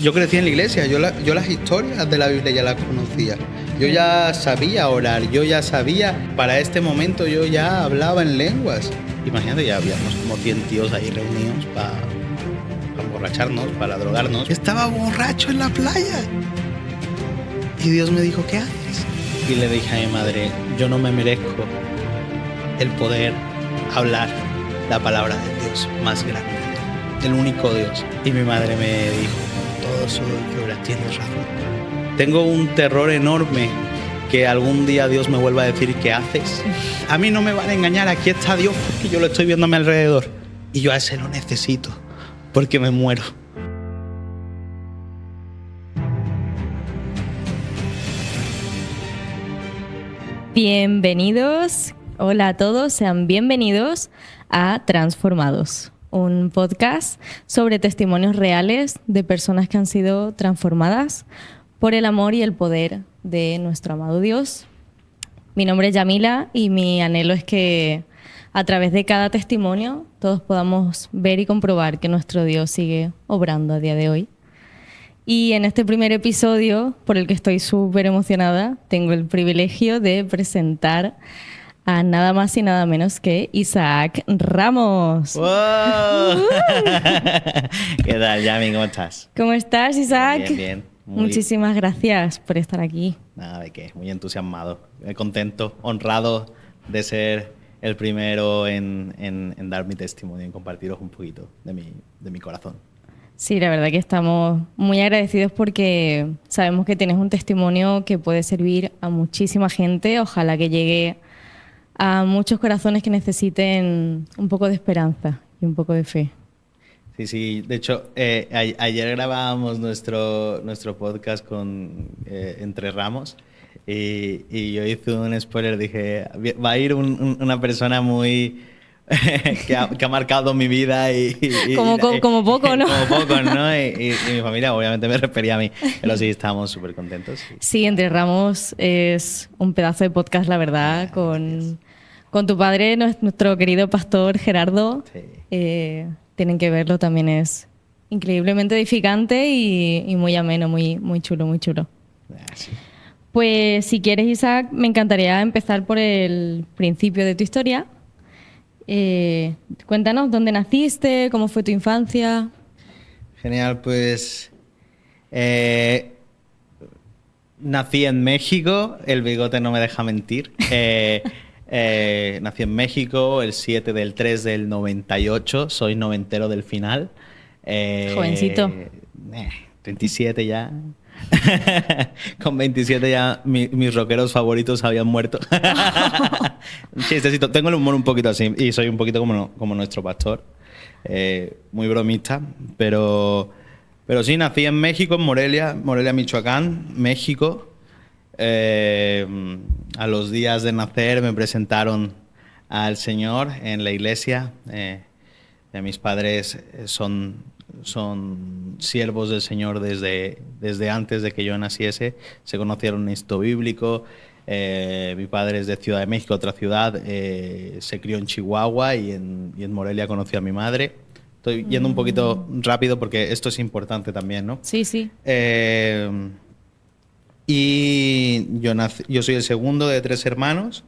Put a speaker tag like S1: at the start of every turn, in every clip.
S1: Yo crecí en la iglesia, yo las historias de la Biblia ya las conocía. Yo ya sabía orar, yo ya sabía, para este momento yo ya hablaba en lenguas. Imagínate, ya habíamos como 100 tíos ahí reunidos para emborracharnos, para drogarnos. Yo estaba borracho en la playa. Y Dios me dijo, ¿qué haces? Y le dije a mi madre, yo no me merezco el poder hablar la palabra de Dios más grande, el único Dios. Y mi madre me dijo, todo su dulzura, tienes razón. Tengo un terror enorme que algún día Dios me vuelva a decir, ¿qué haces? A mí no me van a engañar, aquí está Dios porque yo lo estoy viendo a mi alrededor. Y yo a ese lo necesito, porque me muero.
S2: Bienvenidos, hola a todos, sean bienvenidos a Transformados, un podcast sobre testimonios reales de personas que han sido transformadas por el amor y el poder de nuestro amado Dios. Mi nombre es Yamila y mi anhelo es que a través de cada testimonio todos podamos ver y comprobar que nuestro Dios sigue obrando a día de hoy. Y en este primer episodio, por el que estoy súper emocionada, tengo el privilegio de presentar a nada más y nada menos que Isaac Ramos.
S1: ¡Wow! ¿Qué tal, Yami? ¿Cómo estás?
S2: ¿Cómo estás, Isaac?
S1: Bien, bien.
S2: Muchísimas gracias por estar aquí.
S1: Nada, de qué, muy entusiasmado, contento, honrado de ser el primero en dar mi testimonio, en compartiros un poquito de mi corazón.
S2: Sí, la verdad que estamos muy agradecidos porque sabemos que tienes un testimonio que puede servir a muchísima gente. Ojalá que llegue a muchos corazones que necesiten un poco de esperanza y un poco de fe.
S1: Sí. De hecho, ayer grabábamos nuestro podcast con Entre Ramos y yo hice un spoiler. Dije, va a ir una persona muy... que ha marcado mi vida
S2: como poco, ¿no?
S1: Como poco, ¿no? Y mi familia obviamente me refería a mí, pero sí, estábamos súper contentos.
S2: Sí, Entre Ramos es un pedazo de podcast, la verdad, con tu padre, nuestro querido pastor Gerardo. Sí. Tienen que verlo, también es increíblemente edificante y muy ameno, muy chulo, muy chulo.
S1: Sí.
S2: Pues si quieres, Isaac, me encantaría empezar por el principio de tu historia. Cuéntanos dónde naciste, cómo fue tu infancia.
S1: Genial, pues nací en México, el bigote no me deja mentir. Nací en México el 7 del 3 del 98, soy noventero del final.
S2: Jovencito.
S1: 37 ya. Con 27 ya mis rockeros favoritos habían muerto. Chistecito. Tengo el humor un poquito así y soy un poquito como nuestro pastor, muy bromista, pero sí, nací en México, en Morelia, Michoacán, México. A los días de nacer me presentaron al Señor en la iglesia. Mis padres son siervos del Señor desde antes de que yo naciese. Se conocieron en esto bíblico. Mi padre es de Ciudad de México, otra ciudad. Se crió en Chihuahua y en Morelia conoció a mi madre. Estoy yendo un poquito rápido porque esto es importante también, ¿no?
S2: Sí.
S1: Y yo soy el segundo de 3 hermanos.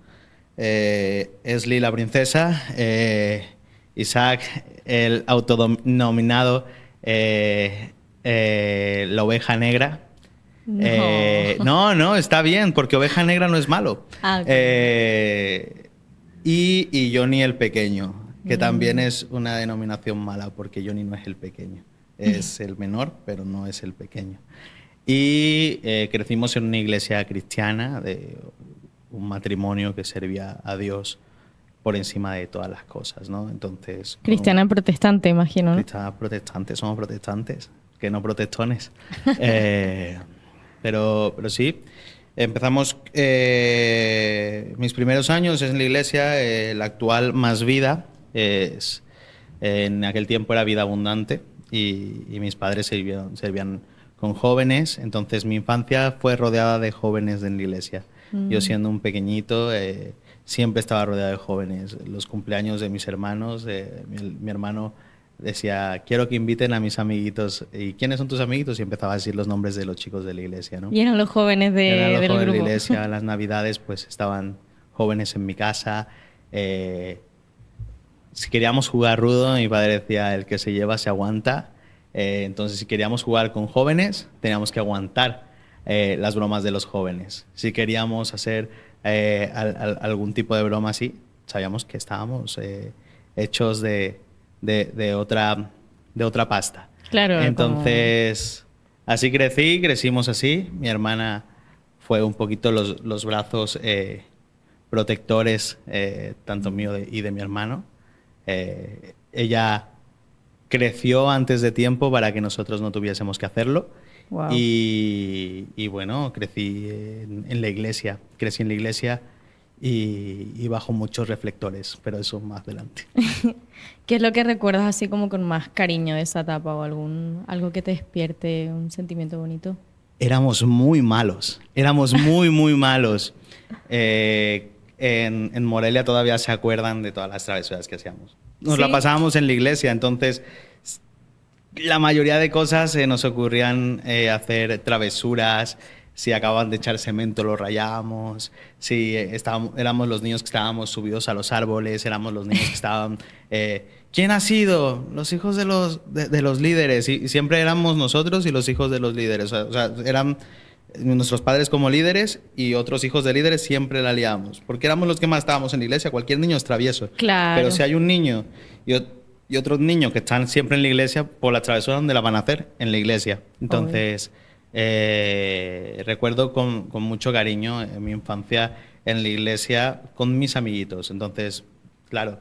S1: Esli, la princesa. Isaac, el autodenominado la oveja negra. No, está bien, porque oveja negra no es malo.
S2: Okay.
S1: Y Johnny el pequeño, que también es una denominación mala, porque Johnny no es el pequeño. Es el menor, pero no es el pequeño. Y crecimos en una iglesia cristiana, de un matrimonio que servía a Dios por encima de todas las cosas, ¿no? Entonces,
S2: cristiana protestante, imagino, ¿no?
S1: Cristiana protestante, somos protestantes, que no protestones. Pero sí, empezamos mis primeros años en la iglesia. La actual Más Vida en aquel tiempo era Vida Abundante y mis padres servían con jóvenes. Entonces mi infancia fue rodeada de jóvenes en la iglesia. Yo siendo un pequeñito siempre estaba rodeado de jóvenes. Los cumpleaños de mis hermanos, mi hermano decía, quiero que inviten a mis amiguitos. ¿Y quiénes son tus amiguitos? Y empezaba a decir los nombres de los chicos de la iglesia, ¿no?
S2: Y eran los jóvenes
S1: Eran los
S2: del
S1: jóvenes de la
S2: grupo.
S1: iglesia. En las navidades pues estaban jóvenes en mi casa. Si queríamos jugar rudo, mi padre decía, el que se lleva se aguanta. Entonces, si queríamos jugar con jóvenes, teníamos que aguantar las bromas de los jóvenes. Si queríamos hacer algún tipo de broma así, sabíamos que estábamos hechos de otra pasta.
S2: Claro.
S1: Entonces, así crecimos así. Mi hermana fue un poquito los brazos protectores, tanto mío y de mi hermano. Ella creció antes de tiempo para que nosotros no tuviésemos que hacerlo.
S2: Wow.
S1: Y bueno, crecí en la iglesia. Crecí en la iglesia y bajo muchos reflectores, pero eso más adelante.
S2: ¿Qué es lo que recuerdas así como con más cariño de esa etapa o algo que te despierte un sentimiento bonito?
S1: Éramos muy malos. Éramos muy, muy malos. En Morelia todavía se acuerdan de todas las travesuras que hacíamos. Nos
S2: ¿Sí?
S1: la pasábamos en la iglesia, entonces la mayoría de cosas se nos ocurrían hacer travesuras. Si acababan de echar cemento, lo rayábamos. Si éramos los niños que estábamos subidos a los árboles, éramos los niños que estaban... ¿Quién ha sido? Los hijos de los líderes. Y siempre éramos nosotros y los hijos de los líderes. O sea, eran nuestros padres como líderes y otros hijos de líderes, siempre la liábamos. Porque éramos los que más estábamos en la iglesia. Cualquier niño es travieso.
S2: Claro.
S1: Pero si hay un niño y otros niños que están siempre en la iglesia, por la travesura, ¿dónde la van a hacer? En la iglesia. Entonces... recuerdo con mucho cariño en mi infancia en la iglesia con mis amiguitos. Entonces, claro,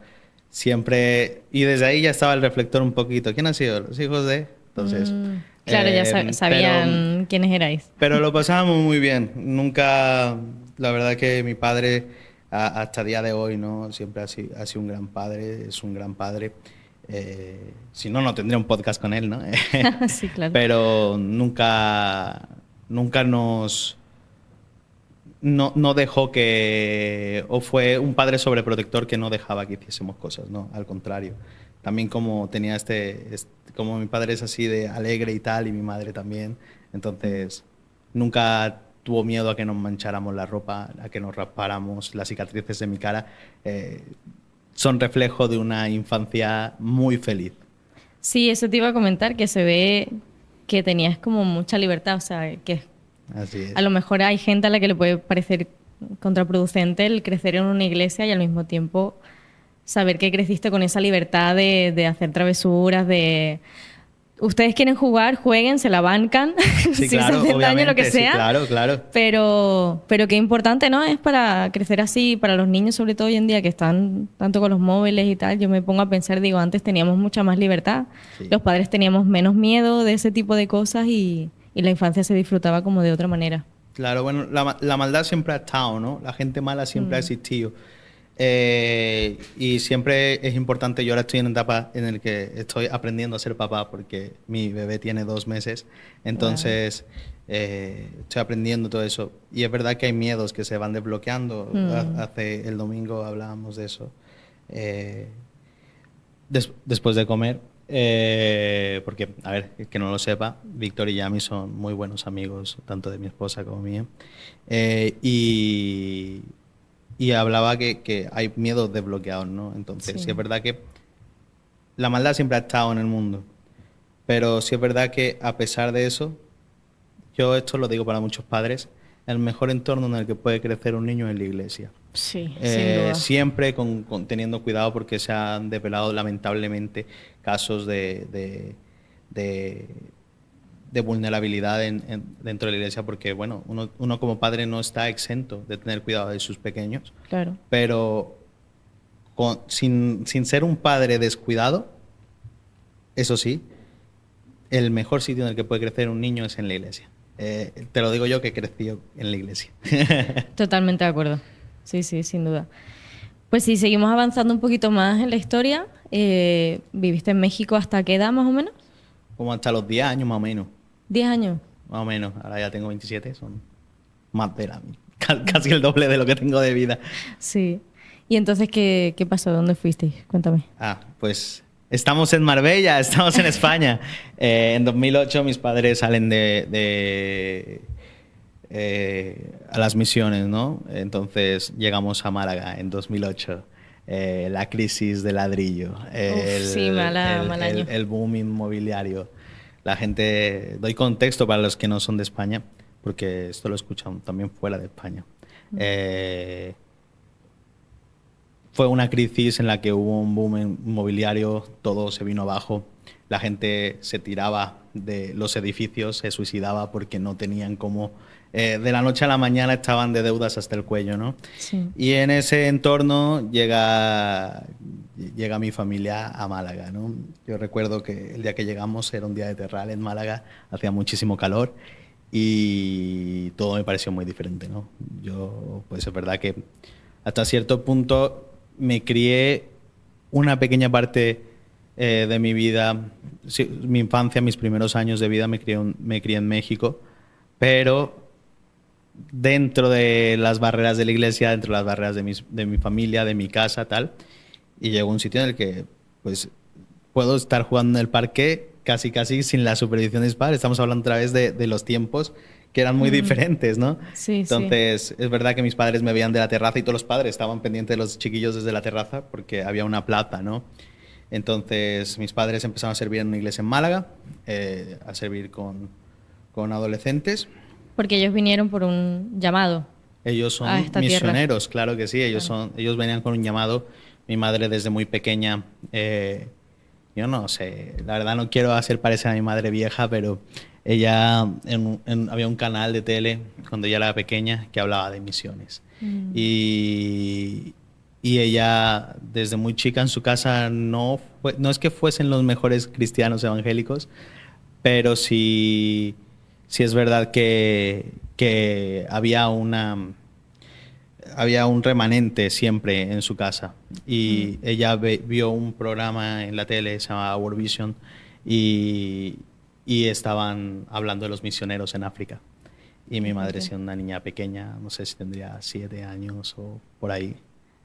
S1: siempre... Y desde ahí ya estaba el reflector un poquito. ¿Quién ha sido? Los hijos de... Entonces...
S2: Claro, ya sabían quiénes erais.
S1: Pero lo pasábamos muy bien. Nunca... La verdad que mi padre, hasta día de hoy, ¿no? Siempre ha sido un gran padre, es un gran padre. Si no, no tendría un podcast con él, ¿no?
S2: Sí, claro.
S1: Pero nunca nos... No dejó que... O fue un padre sobreprotector que no dejaba que hiciésemos cosas, ¿no? Al contrario. También como tenía como mi padre es así de alegre y tal, y mi madre también. Entonces, nunca tuvo miedo a que nos mancháramos la ropa, a que nos raspáramos las cicatrices de mi cara. Son reflejo de una infancia muy feliz.
S2: Sí, eso te iba a comentar, que se ve que tenías como mucha libertad, o sea, que
S1: Así es.
S2: a lo mejor hay gente a la que le puede parecer contraproducente el crecer en una iglesia y al mismo tiempo saber que creciste con esa libertad de hacer travesuras, de... Ustedes quieren jugar, jueguen, se la bancan,
S1: Sí,
S2: si
S1: claro,
S2: se hacen daño, lo que
S1: sí,
S2: sea.
S1: claro.
S2: Pero qué importante, ¿no? Es para crecer así, para los niños, sobre todo hoy en día, que están tanto con los móviles y tal. Yo me pongo a pensar, digo, antes teníamos mucha más libertad.
S1: Sí.
S2: Los padres teníamos menos miedo de ese tipo de cosas y la infancia se disfrutaba como de otra manera.
S1: Claro, bueno, la maldad siempre ha estado, ¿no? La gente mala siempre ha existido. Y siempre es importante, yo ahora estoy en una etapa en la que estoy aprendiendo a ser papá porque mi bebé tiene 2 meses, entonces estoy aprendiendo todo eso. Y es verdad que hay miedos que se van desbloqueando. Hace el domingo hablábamos de eso. Después de comer, porque, a ver, que no lo sepa, Víctor y Yami son muy buenos amigos, tanto de mi esposa como mía. Y hablaba que hay miedos desbloqueados, ¿no? Entonces, sí es verdad que la maldad siempre ha estado en el mundo, pero sí es verdad que a pesar de eso, yo esto lo digo para muchos padres, el mejor entorno en el que puede crecer un niño es la iglesia.
S2: Sí, sin duda.
S1: Siempre teniendo cuidado porque se han develado lamentablemente casos de vulnerabilidad dentro de la iglesia, porque bueno, uno como padre no está exento de tener cuidado de sus pequeños,
S2: Claro.
S1: pero sin ser un padre descuidado, eso sí, el mejor sitio en el que puede crecer un niño es en la iglesia. Te lo digo yo que crecí en la iglesia.
S2: Totalmente de acuerdo. Sí, sin duda. Pues sí, seguimos avanzando un poquito más en la historia. ¿Viviste en México hasta qué edad más o menos?
S1: Como hasta los 10 años más o menos.
S2: 10 años.
S1: Más o menos. Ahora ya tengo 27, son más de casi el doble de lo que tengo de vida.
S2: Sí. ¿Y entonces qué pasó? ¿Dónde fuisteis? Cuéntame.
S1: Pues Estamos en Marbella, estamos en España. En 2008 mis padres salen a las misiones, ¿no? Entonces llegamos a Málaga en 2008. La crisis del ladrillo,
S2: Sí, mal año.
S1: el boom inmobiliario. La gente, doy contexto para los que no son de España, porque esto lo escuchan también fuera de España. Fue una crisis en la que hubo un boom inmobiliario, todo se vino abajo, la gente se tiraba de los edificios, se suicidaba porque no tenían cómo, de la noche a la mañana estaban de deudas hasta el cuello, ¿no?
S2: Sí.
S1: Y en ese entorno llega mi familia a Málaga, ¿no? Yo recuerdo que el día que llegamos era un día de terral en Málaga, hacía muchísimo calor y todo me pareció muy diferente, ¿no? Yo, pues es verdad que hasta cierto punto me crié una pequeña parte de mi vida, sí, mi infancia, mis primeros años de vida me crié en México, pero dentro de las barreras de la iglesia, dentro de las barreras de mi familia, de mi casa, tal, y llegó un sitio en el que pues puedo estar jugando en el parque casi sin la supervisión de mis padres. Estamos hablando otra vez de los tiempos que eran muy diferentes, ¿no?
S2: Sí,
S1: Entonces, es verdad que mis padres me veían de la terraza y todos los padres estaban pendientes de los chiquillos desde la terraza porque había una plaza, ¿no? Entonces, mis padres empezaron a servir en una iglesia en Málaga, a servir con adolescentes.
S2: Porque ellos vinieron por un llamado.
S1: Ellos son
S2: a esta
S1: misioneros,
S2: tierra.
S1: claro que sí. Ellos venían con un llamado. Mi madre desde muy pequeña, yo no sé, la verdad no quiero hacer parecer a mi madre vieja, pero ella había un canal de tele cuando ella era pequeña que hablaba de misiones. Y ella desde muy chica en su casa no es que fuesen los mejores cristianos evangélicos, pero sí es verdad que había un remanente siempre en su casa. Y ella vio un programa en la tele, se llamaba World Vision, y estaban hablando de los misioneros en África. Y mi madre, siendo una niña pequeña, no sé si tendría 7 años o por ahí,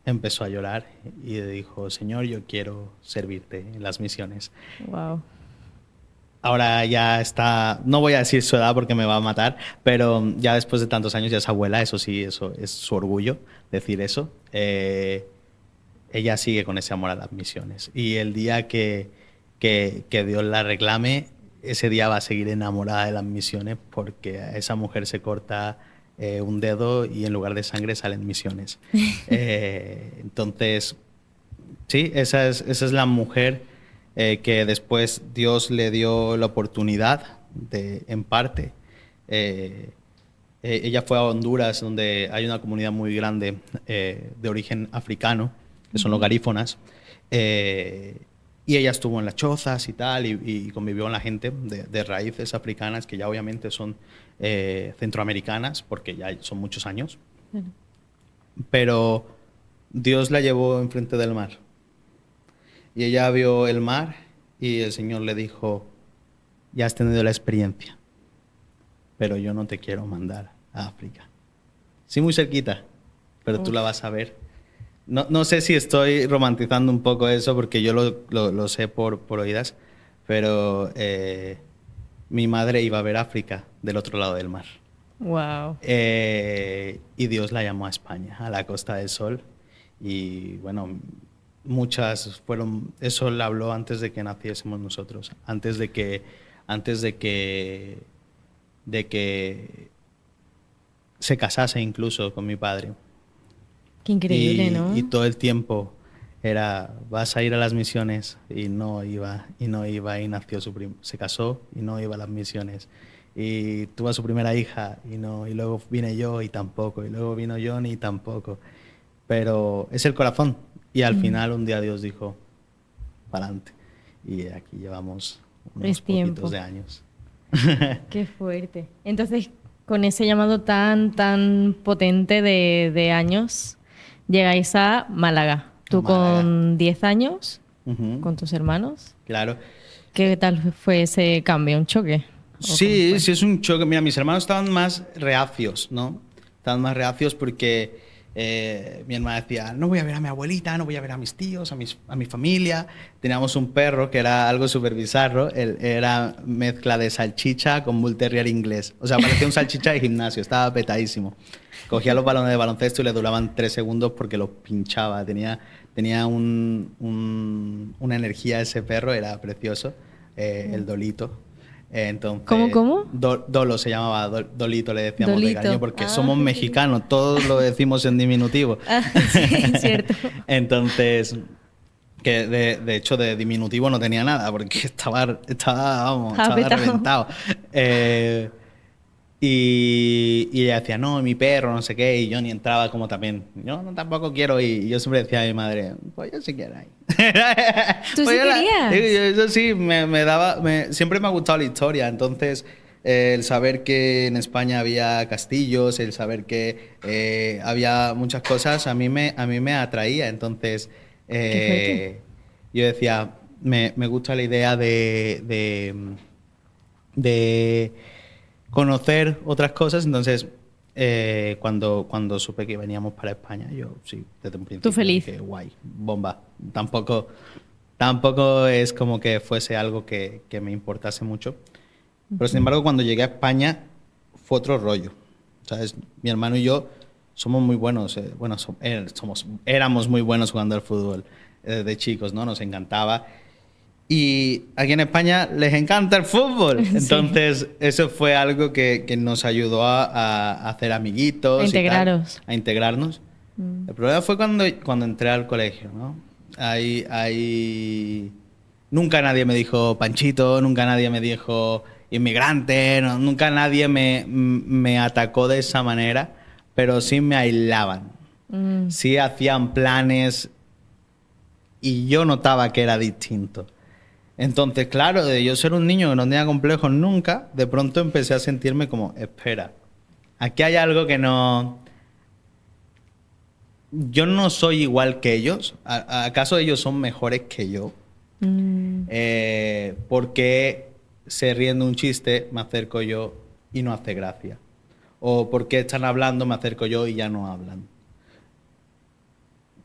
S1: empezó a llorar y dijo: Señor, yo quiero servirte en las misiones.
S2: Wow.
S1: Ahora ya está, no voy a decir su edad porque me va a matar, pero ya después de tantos años ya es abuela, eso sí, eso es su orgullo decir eso. Ella sigue con ese amor a las misiones. Y el día que Dios la reclame, ese día va a seguir enamorada de las misiones porque a esa mujer se corta un dedo y en lugar de sangre salen misiones. Entonces, sí, esa es la mujer que después Dios le dio la oportunidad en parte. Ella fue a Honduras, donde hay una comunidad muy grande de origen africano, que son los garífonas. Y ella estuvo en las chozas y tal, y convivió con la gente de raíces africanas, que ya obviamente son centroamericanas, porque ya son muchos años. Pero Dios la llevó enfrente del mar. Y ella vio el mar y el Señor le dijo: ya has tenido la experiencia, pero yo no te quiero mandar a África. Sí, muy cerquita, pero tú la vas a ver. No sé si estoy romantizando un poco eso, porque yo lo sé por oídas, pero mi madre iba a ver África del otro lado del mar.
S2: Wow.
S1: Y Dios la llamó a España, a la Costa del Sol. Y bueno, muchas fueron, eso le habló antes de que naciésemos nosotros, antes de que se casase incluso con mi padre.
S2: Qué increíble, ¿no?
S1: Y todo el tiempo era: vas a ir a las misiones, y no iba, y nació se casó y no iba a las misiones. Y tuvo a su primera hija y no, y luego vine yo y tampoco, y luego vino Johnny y tampoco. Pero es el corazón. Y al final un día Dios dijo: para adelante. Y aquí llevamos unos poquitos de años.
S2: Qué fuerte. Entonces, con ese llamado tan potente de años, llegáis a Málaga. Tú con 10 años, con tus hermanos.
S1: Claro.
S2: ¿Qué tal fue ese cambio? ¿Un choque?
S1: Sí, es un choque. Mira, mis hermanos estaban más reacios, ¿no? Estaban más reacios porque Mi hermana decía, no voy a ver a mi abuelita, no voy a ver a mis tíos, a mi familia. Teníamos un perro que era algo súper bizarro. Era mezcla de salchicha con bull terrier inglés. O sea, parecía un salchicha de gimnasio, estaba petadísimo. Cogía los balones de baloncesto y le duraban 3 segundos porque los pinchaba. Tenía una energía ese perro, era precioso. El Dolito. Entonces,
S2: ¿Cómo?
S1: Dolo se llamaba, Dolito le decíamos
S2: Dolito.
S1: de cariño porque somos mexicanos, todos lo decimos en diminutivo.
S2: Sí, es cierto.
S1: Entonces, que de hecho de diminutivo no tenía nada porque estaba reventado. Y ella decía, no, mi perro, no sé qué, y yo ni entraba como también. Yo no, tampoco quiero ir. Y yo siempre decía a mi madre, pues yo sí quiero ir.
S2: ¿Tú sí querías?
S1: Yo sí, siempre me ha gustado la historia. Entonces, el saber que en España había castillos, el saber que había muchas cosas, a mí me atraía. Entonces, yo decía, me gusta la idea de conocer otras cosas. Entonces, cuando supe que veníamos para España, yo sí, desde un principio.
S2: ¿Tú feliz?
S1: Dije, guay, bomba. Tampoco es como que fuese algo que me importase mucho. Pero sin embargo, cuando llegué a España, fue otro rollo. ¿Sabes? Mi hermano y yo somos muy buenos. Éramos muy buenos jugando al fútbol de chicos, ¿no? Nos encantaba. Y aquí en España les encanta el fútbol. Entonces, eso fue algo que nos ayudó a hacer amiguitos. A integrarnos. El problema fue cuando entré al colegio, ¿no? Nunca nadie me dijo Panchito, nunca nadie me dijo inmigrante, nunca nadie me atacó de esa manera, pero sí me aislaban. Sí hacían planes y yo notaba que era distinto. Entonces, claro, de yo ser un niño que no tenía complejos nunca, de pronto empecé a sentirme como, espera, aquí hay algo que no... Yo no soy igual que ellos. ¿Acaso ellos son mejores que yo? ¿Por qué se ríen de un chiste, me acerco yo y no hace gracia? ¿O por qué están hablando, me acerco yo y ya no hablan?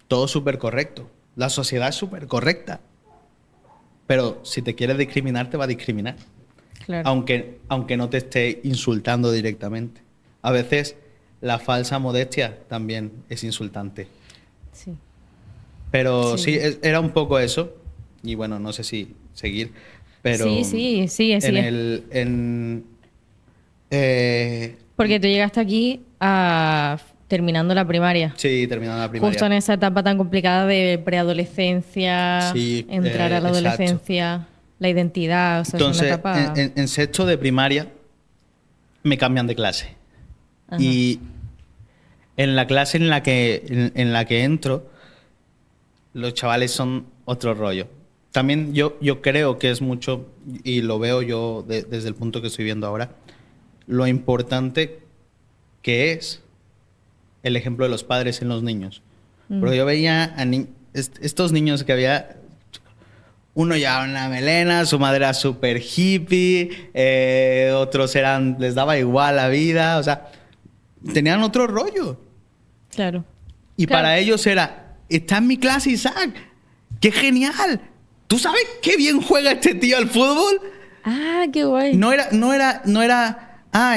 S1: Todo súper correcto. La sociedad es súper correcta. Pero si te quieres discriminar, te va a discriminar.
S2: Claro.
S1: Aunque no te esté insultando directamente. A veces la falsa modestia también es insultante.
S2: Sí.
S1: Pero sí, era un poco eso. Y bueno, no sé si seguir. Pero
S2: sí, porque tú llegaste aquí terminando la primaria.
S1: Sí, terminando la primaria.
S2: Justo en esa etapa tan complicada de preadolescencia, entrar a la adolescencia, exacto. La identidad. O sea,
S1: entonces,
S2: es una etapa...
S1: en sexto de primaria me cambian de clase. Ajá. Y en la clase en la que entro, los chavales son otro rollo. También yo creo que es mucho, y lo veo yo desde el punto que estoy viendo ahora, lo importante que es el ejemplo de los padres en los niños. Porque yo veía a estos niños que había... Uno llevaba una melena, su madre era súper hippie, otros les daba igual la vida, o sea, tenían otro rollo.
S2: Claro.
S1: Y para ellos era, está en mi clase Isaac, ¡qué genial! ¿Tú sabes qué bien juega este tío al fútbol?
S2: Ah, qué guay.
S1: No era,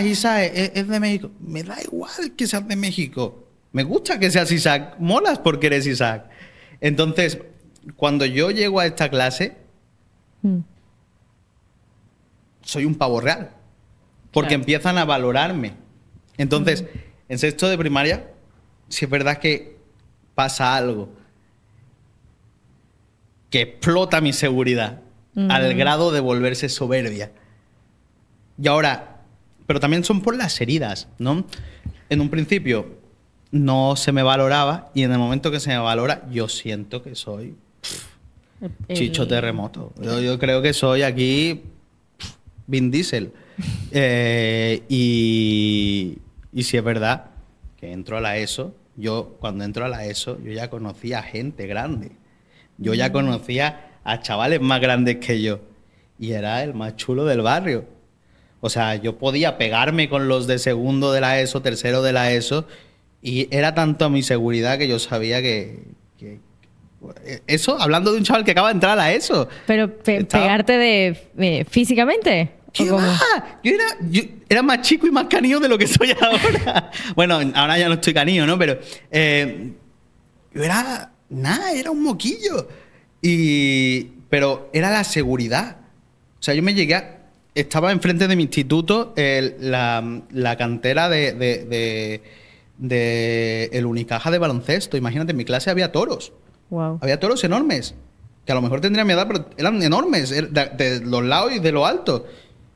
S1: Isaac es de México. Me da igual que seas de México. Me gusta que seas Isaac, molas porque eres Isaac. Entonces, cuando yo llego a esta clase, soy un pavo real. Porque empiezan a valorarme. Entonces, en sexto de primaria, sí es verdad que pasa algo que explota mi seguridad al grado de volverse soberbia. Y ahora, pero también son por las heridas, ¿no? En un principio no se me valoraba y en el momento que se me valora, yo siento que soy Chicho Terremoto. Yo creo que soy aquí Vin Diesel. Y si es verdad que entro a la ESO, cuando entro a la ESO, yo ya conocía a gente grande. Yo ya conocía a chavales más grandes que yo. Y era el más chulo del barrio. O sea, yo podía pegarme con los de segundo de la ESO, tercero de la ESO, Y era tanto mi seguridad que yo sabía eso, hablando de un chaval que acaba de entrar a eso.
S2: Pero pegarte de físicamente.
S1: ¿Qué va? Yo era más chico y más canillo de lo que soy ahora. Bueno, ahora ya no estoy canillo, ¿no? Pero yo era era un moquillo. Pero era la seguridad. O sea, yo estaba enfrente de mi instituto, la cantera de el Unicaja de baloncesto. Imagínate, en mi clase había toros.
S2: Wow.
S1: Había toros enormes, que a lo mejor tendrían mi edad, pero eran enormes, de los lados y de lo alto.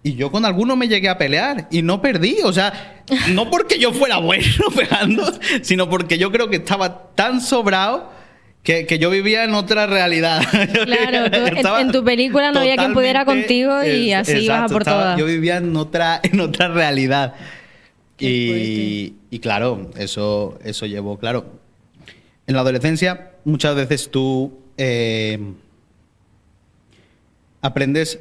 S1: Y yo con algunos me llegué a pelear y no perdí. O sea, no porque yo fuera bueno pegando, sino porque yo creo que estaba tan sobrado que yo vivía en otra realidad.
S2: Claro, en tu película no había quien pudiera contigo y así ibas a por todas.
S1: Yo vivía en otra realidad. Y claro, eso llevó, claro. En la adolescencia, muchas veces tú aprendes.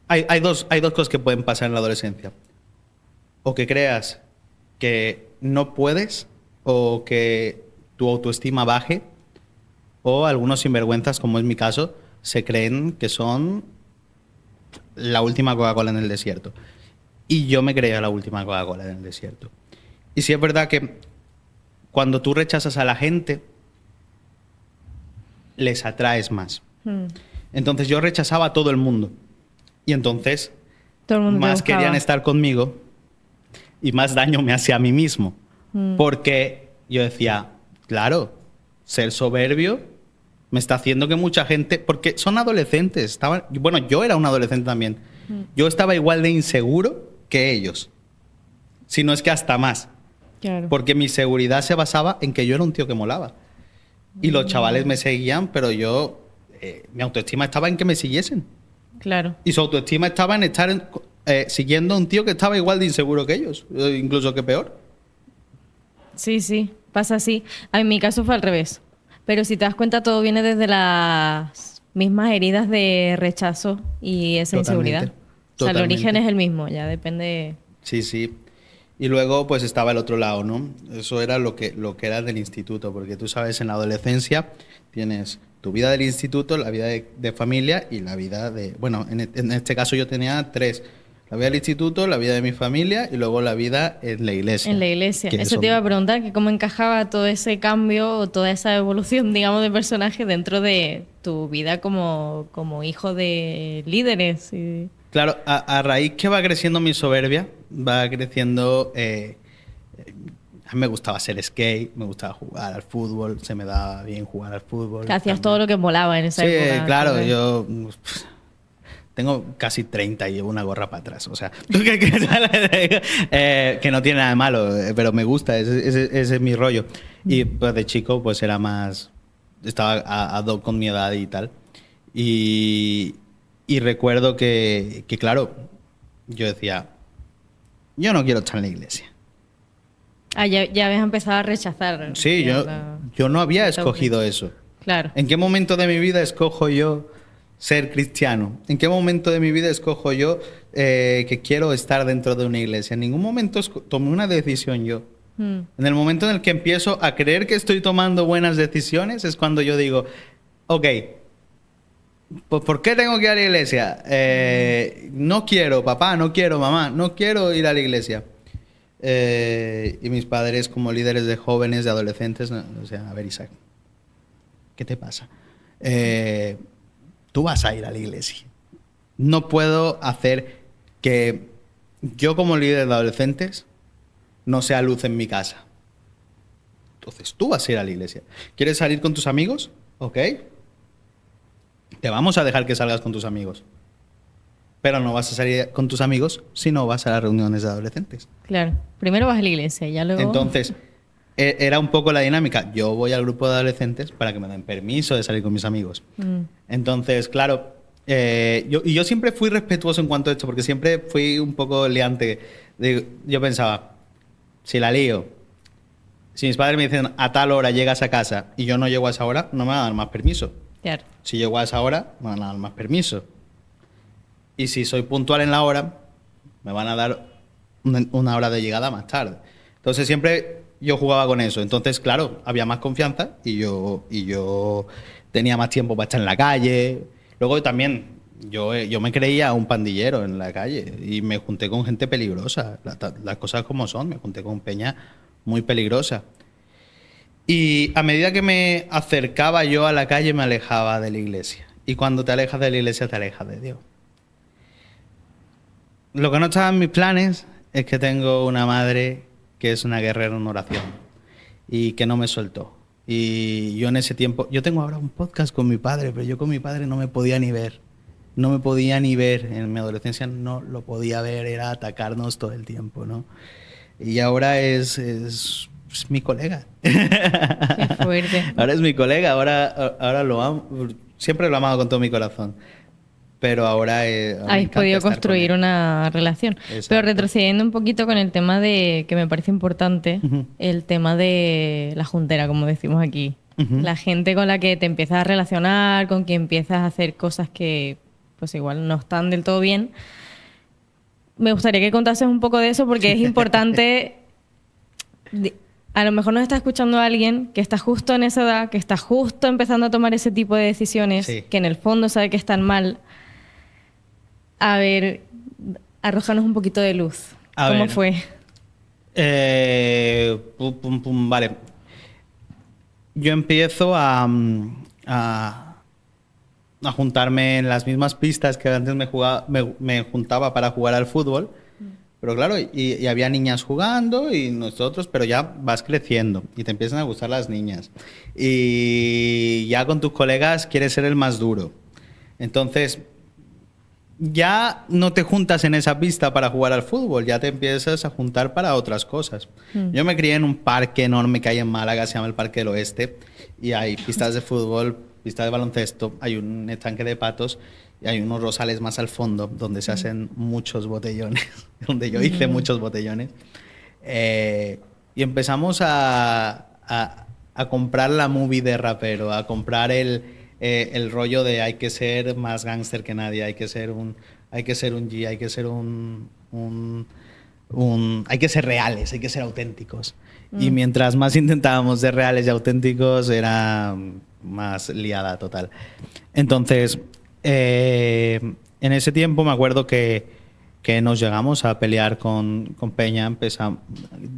S1: Hay dos cosas que pueden pasar en la adolescencia. O que creas que no puedes, o que tu autoestima baje, o algunos sinvergüenzas, como es mi caso, se creen que son la última Coca-Cola en el desierto. Y yo me creía la última Coca-Cola en el desierto. Y sí es verdad que cuando tú rechazas a la gente, les atraes más. Entonces yo rechazaba a todo el mundo. Y entonces
S2: todo el mundo
S1: más querían estar conmigo y más daño me hacía a mí mismo. Porque yo decía, claro, ser soberbio me está haciendo que mucha gente... Porque son adolescentes. Bueno, yo era un adolescente también. Yo estaba igual de inseguro que ellos. Si no es que hasta más.
S2: Claro.
S1: Porque mi seguridad se basaba en que yo era un tío que molaba. Y los chavales me seguían, pero mi autoestima estaba en que me siguiesen.
S2: Claro.
S1: Y su autoestima estaba en estar siguiendo a un tío que estaba igual de inseguro que ellos, incluso que peor.
S2: Sí, pasa así. En mi caso fue al revés. Pero si te das cuenta, todo viene desde las mismas heridas de rechazo y esa inseguridad. O sea, el origen es el mismo, ya depende.
S1: Sí. Y luego pues estaba el otro lado, ¿no? Eso era lo que era del instituto, porque tú sabes, en la adolescencia tienes tu vida del instituto, la vida de familia y la vida de... Bueno, en este caso yo tenía 3. La vida del instituto, la vida de mi familia y luego la vida en la iglesia.
S2: En la iglesia. Eso te iba a preguntar, que cómo encajaba todo ese cambio o toda esa evolución, digamos, de personaje dentro de tu vida como hijo de líderes.
S1: Claro, a raíz que va creciendo mi soberbia, va creciendo... a mí me gustaba hacer skate, me gustaba jugar al fútbol, se me daba bien jugar al fútbol.
S2: Que hacías todo lo que molaba en esa época.
S1: Sí, claro, yo tengo casi 30 y llevo una gorra para atrás, o sea, que no tiene nada de malo, pero me gusta, ese es mi rollo. Y pues de chico pues era más, estaba ad hoc con mi edad y tal. Y recuerdo que claro, yo decía, yo no quiero estar en la iglesia.
S2: Ya habías empezado a rechazar.
S1: Sí, yo no había escogido eso.
S2: Claro.
S1: ¿En qué momento de mi vida escojo yo ser cristiano? ¿En qué momento de mi vida escojo yo que quiero estar dentro de una iglesia? En ningún momento tomé una decisión yo. En el momento en el que empiezo a creer que estoy tomando buenas decisiones es cuando yo digo, ok, pues ¿por qué tengo que ir a la iglesia? No quiero, papá, no quiero, mamá, no quiero ir a la iglesia. Y mis padres, como líderes de jóvenes, de adolescentes, o sea, a ver, Isaac, ¿qué te pasa? Tú vas a ir a la iglesia. No puedo hacer que yo, como líder de adolescentes, no sea luz en mi casa. Entonces tú vas a ir a la iglesia. ¿Quieres salir con tus amigos? Ok. Te vamos a dejar que salgas con tus amigos. Pero no vas a salir con tus amigos si no vas a las reuniones de adolescentes.
S2: Claro. Primero vas a la iglesia y ya luego...
S1: Entonces, era un poco la dinámica. Yo voy al grupo de adolescentes para que me den permiso de salir con mis amigos. Entonces, claro, yo siempre fui respetuoso en cuanto a esto, porque siempre fui un poco liante. Yo pensaba, si la lío, si mis padres me dicen a tal hora llegas a casa y yo no llego a esa hora, no me van a dar más permiso.
S2: Claro.
S1: Si llego a esa hora, me van a dar más permiso. Y si soy puntual en la hora, me van a dar una hora de llegada más tarde. Entonces siempre yo jugaba con eso. Entonces, claro, había más confianza y yo tenía más tiempo para estar en la calle. Luego también yo me creía un pandillero en la calle y me junté con gente peligrosa. Las cosas como son, me junté con peña muy peligrosa. Y a medida que me acercaba yo a la calle, me alejaba de la iglesia. Y cuando te alejas de la iglesia, te alejas de Dios. Lo que no estaba en mis planes es que tengo una madre que es una guerrera en oración y que no me soltó. Y yo en ese tiempo, yo tengo ahora un podcast con mi padre, pero yo con mi padre no me podía ni ver. No me podía ni ver. En mi adolescencia no lo podía ver, era atacarnos todo el tiempo, ¿no? Y ahora es mi colega.
S2: Qué fuerte.
S1: Ahora es mi colega, ahora lo amo. Siempre lo he amado con todo mi corazón. Pero ahora me
S2: Habéis
S1: encanta
S2: podido
S1: estar con
S2: construir
S1: él.
S2: una relación.
S1: Exacto.
S2: Pero retrocediendo un poquito con el tema de, que me parece importante,
S1: Ujú.
S2: el tema de la juntera, como decimos aquí.
S1: Ujú.
S2: La gente con la que te empiezas a relacionar, con quien empiezas a hacer cosas que pues igual no están del todo bien. Me gustaría que contases un poco de eso porque es importante. A lo mejor nos está escuchando alguien que está justo en esa edad, que está justo empezando a tomar ese tipo de decisiones,
S1: Sí.
S2: que en el fondo sabe que están mal. A ver, arrójanos un poquito de luz.
S1: A
S2: ¿Cómo
S1: ver.
S2: fue?
S1: Vale. Yo empiezo a juntarme en las mismas pistas que antes me juntaba para jugar al fútbol. Pero claro, y había niñas jugando y nosotros, pero ya vas creciendo y te empiezan a gustar las niñas. Y ya con tus colegas quieres ser el más duro. Entonces, ya no te juntas en esa pista para jugar al fútbol, ya te empiezas a juntar para otras cosas. Yo me crié en un parque enorme que hay en Málaga, se llama el Parque del Oeste, y hay pistas de fútbol, pistas de baloncesto, hay un estanque de patos y hay unos rosales más al fondo donde se hacen muchos botellones, donde yo hice muchos botellones. Y empezamos a comprar la movie de rapero, a comprar el rollo de hay que ser más gángster que nadie, hay que ser un G, hay que ser hay que ser reales, hay que ser auténticos. Y mientras más intentábamos ser reales y auténticos, era más liada total. Entonces, en ese tiempo me acuerdo que nos llegamos a pelear con Peña.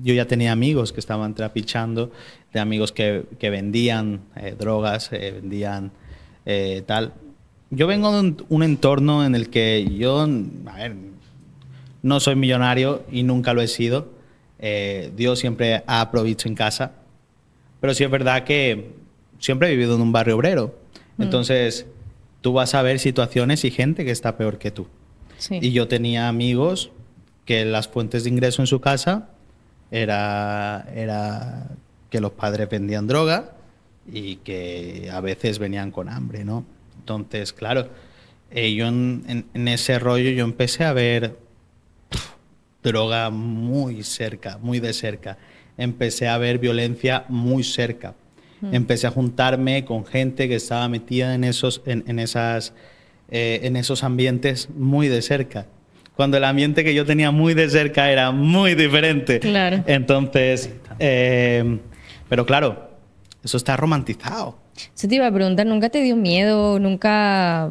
S1: Yo ya tenía amigos que estaban trapichando, de amigos que vendían drogas, vendían tal. Yo vengo de un entorno en el que yo, a ver, no soy millonario y nunca lo he sido. Dios siempre ha provisto en casa. Pero sí es verdad que siempre he vivido en un barrio obrero. Entonces, tú vas a ver situaciones y gente que está peor que tú.
S2: Sí.
S1: Y yo tenía amigos que las fuentes de ingreso en su casa era que los padres vendían droga y que a veces venían con hambre, ¿no? Entonces, claro, yo en ese rollo yo empecé a ver droga muy cerca, muy de cerca. Empecé a ver violencia muy cerca. Empecé a juntarme con gente que estaba metida en esos ambientes muy de cerca. Cuando el ambiente que yo tenía muy de cerca era muy diferente.
S2: Claro.
S1: Entonces, pero claro, eso está romantizado.
S2: Eso te iba a preguntar, ¿nunca te dio miedo? ¿Nunca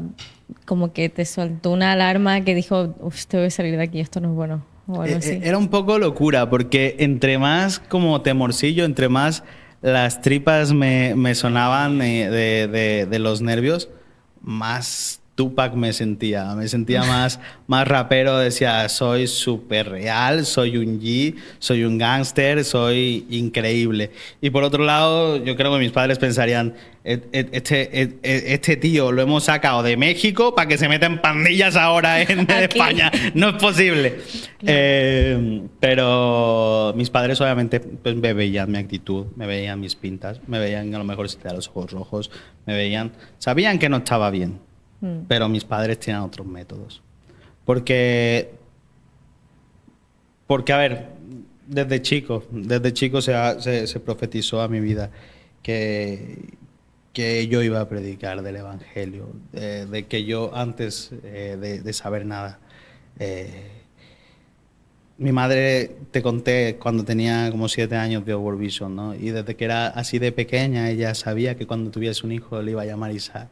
S2: como que te soltó una alarma que dijo, uff, tengo que salir de aquí, esto no es bueno? O algo así.
S1: Era un poco locura, porque entre más como temorcillo, entre más las tripas me sonaban de los nervios, más Tupac me sentía más rapero. Decía, soy súper real, soy un G, soy un gángster, soy increíble. Y por otro lado, yo creo que mis padres pensarían, este tío lo hemos sacado de México para que se meta en pandillas ahora en España. No es posible. Claro. Pero mis padres obviamente pues, me veían mi actitud, me veían mis pintas, me veían a lo mejor si tenía los ojos rojos, sabían que no estaba bien. Pero mis padres tenían otros métodos. Porque, a ver, desde chico se profetizó a mi vida que yo iba a predicar del Evangelio, de que yo antes de saber nada mi madre, te conté, cuando tenía como 7 años vio World Vision, ¿no? Y desde que era así de pequeña, ella sabía que cuando tuviese un hijo le iba a llamar Isaac.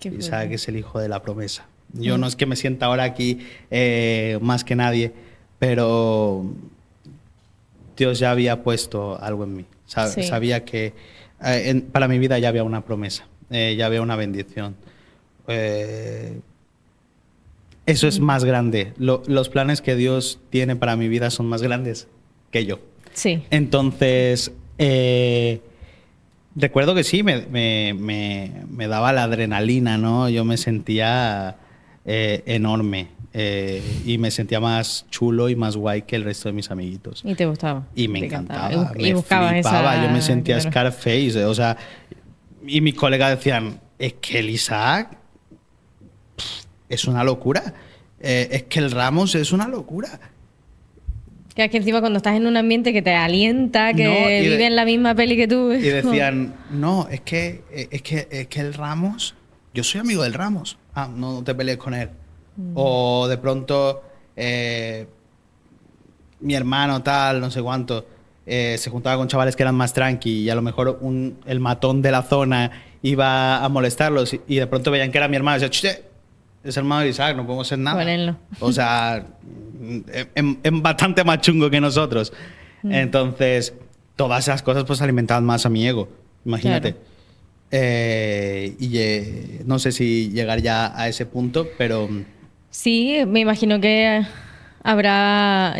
S1: Isaac es el hijo de la promesa. Yo no es que me sienta ahora aquí más que nadie, pero Dios ya había puesto algo en mí.
S2: Sí.
S1: Sabía que para mi vida ya había una promesa, ya había una bendición. Eso es más grande. Los planes que Dios tiene para mi vida son más grandes que yo.
S2: Sí.
S1: Entonces, recuerdo que sí, me daba la adrenalina, ¿no? Yo me sentía enorme y me sentía más chulo y más guay que el resto de mis amiguitos.
S2: Y te gustaba.
S1: Y me encantaba.
S2: Y buscabas
S1: flipaba.
S2: esa...
S1: Yo me sentía
S2: claro.
S1: Scarface, o sea, y mis colegas decían, es que el Isaac es una locura. Es que el Ramos es una locura.
S2: Que es que encima cuando estás en un ambiente que te alienta, que vive en la misma peli que tú...
S1: Y decían, no, es que el Ramos... Yo soy amigo del Ramos. Ah, no te pelees con él. O de pronto mi hermano tal, no sé cuánto, se juntaba con chavales que eran más tranqui y a lo mejor el matón de la zona iba a molestarlos y de pronto veían que era mi hermano y decían, "Che, es hermano de Isaac, no podemos hacer nada".
S2: Ponenlo.
S1: O sea, es bastante más chungo que nosotros. Entonces, todas esas cosas pues alimentaban más a mi ego. Imagínate.
S2: Claro.
S1: No sé si llegar ya a ese punto, pero...
S2: Sí, me imagino que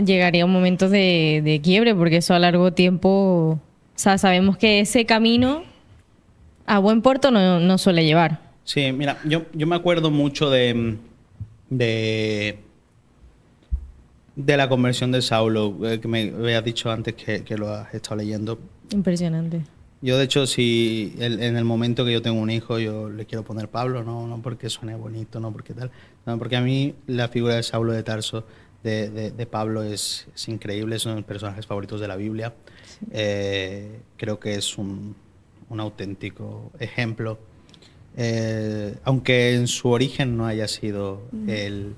S2: llegaría un momento de quiebre, porque eso a largo tiempo, o sea, sabemos que ese camino a buen puerto no suele llevar.
S1: Sí, mira, yo me acuerdo mucho de la conversión de Saulo, que me habías dicho antes que lo has estado leyendo.
S2: Impresionante.
S1: Yo, de hecho, si en el momento que yo tengo un hijo, yo le quiero poner Pablo, no porque suene bonito, no porque tal, no, porque a mí la figura de Saulo de Tarso, de Pablo, es increíble, es uno de mis personajes favoritos de la Biblia. Sí. Creo que es un auténtico ejemplo, aunque en su origen no haya sido el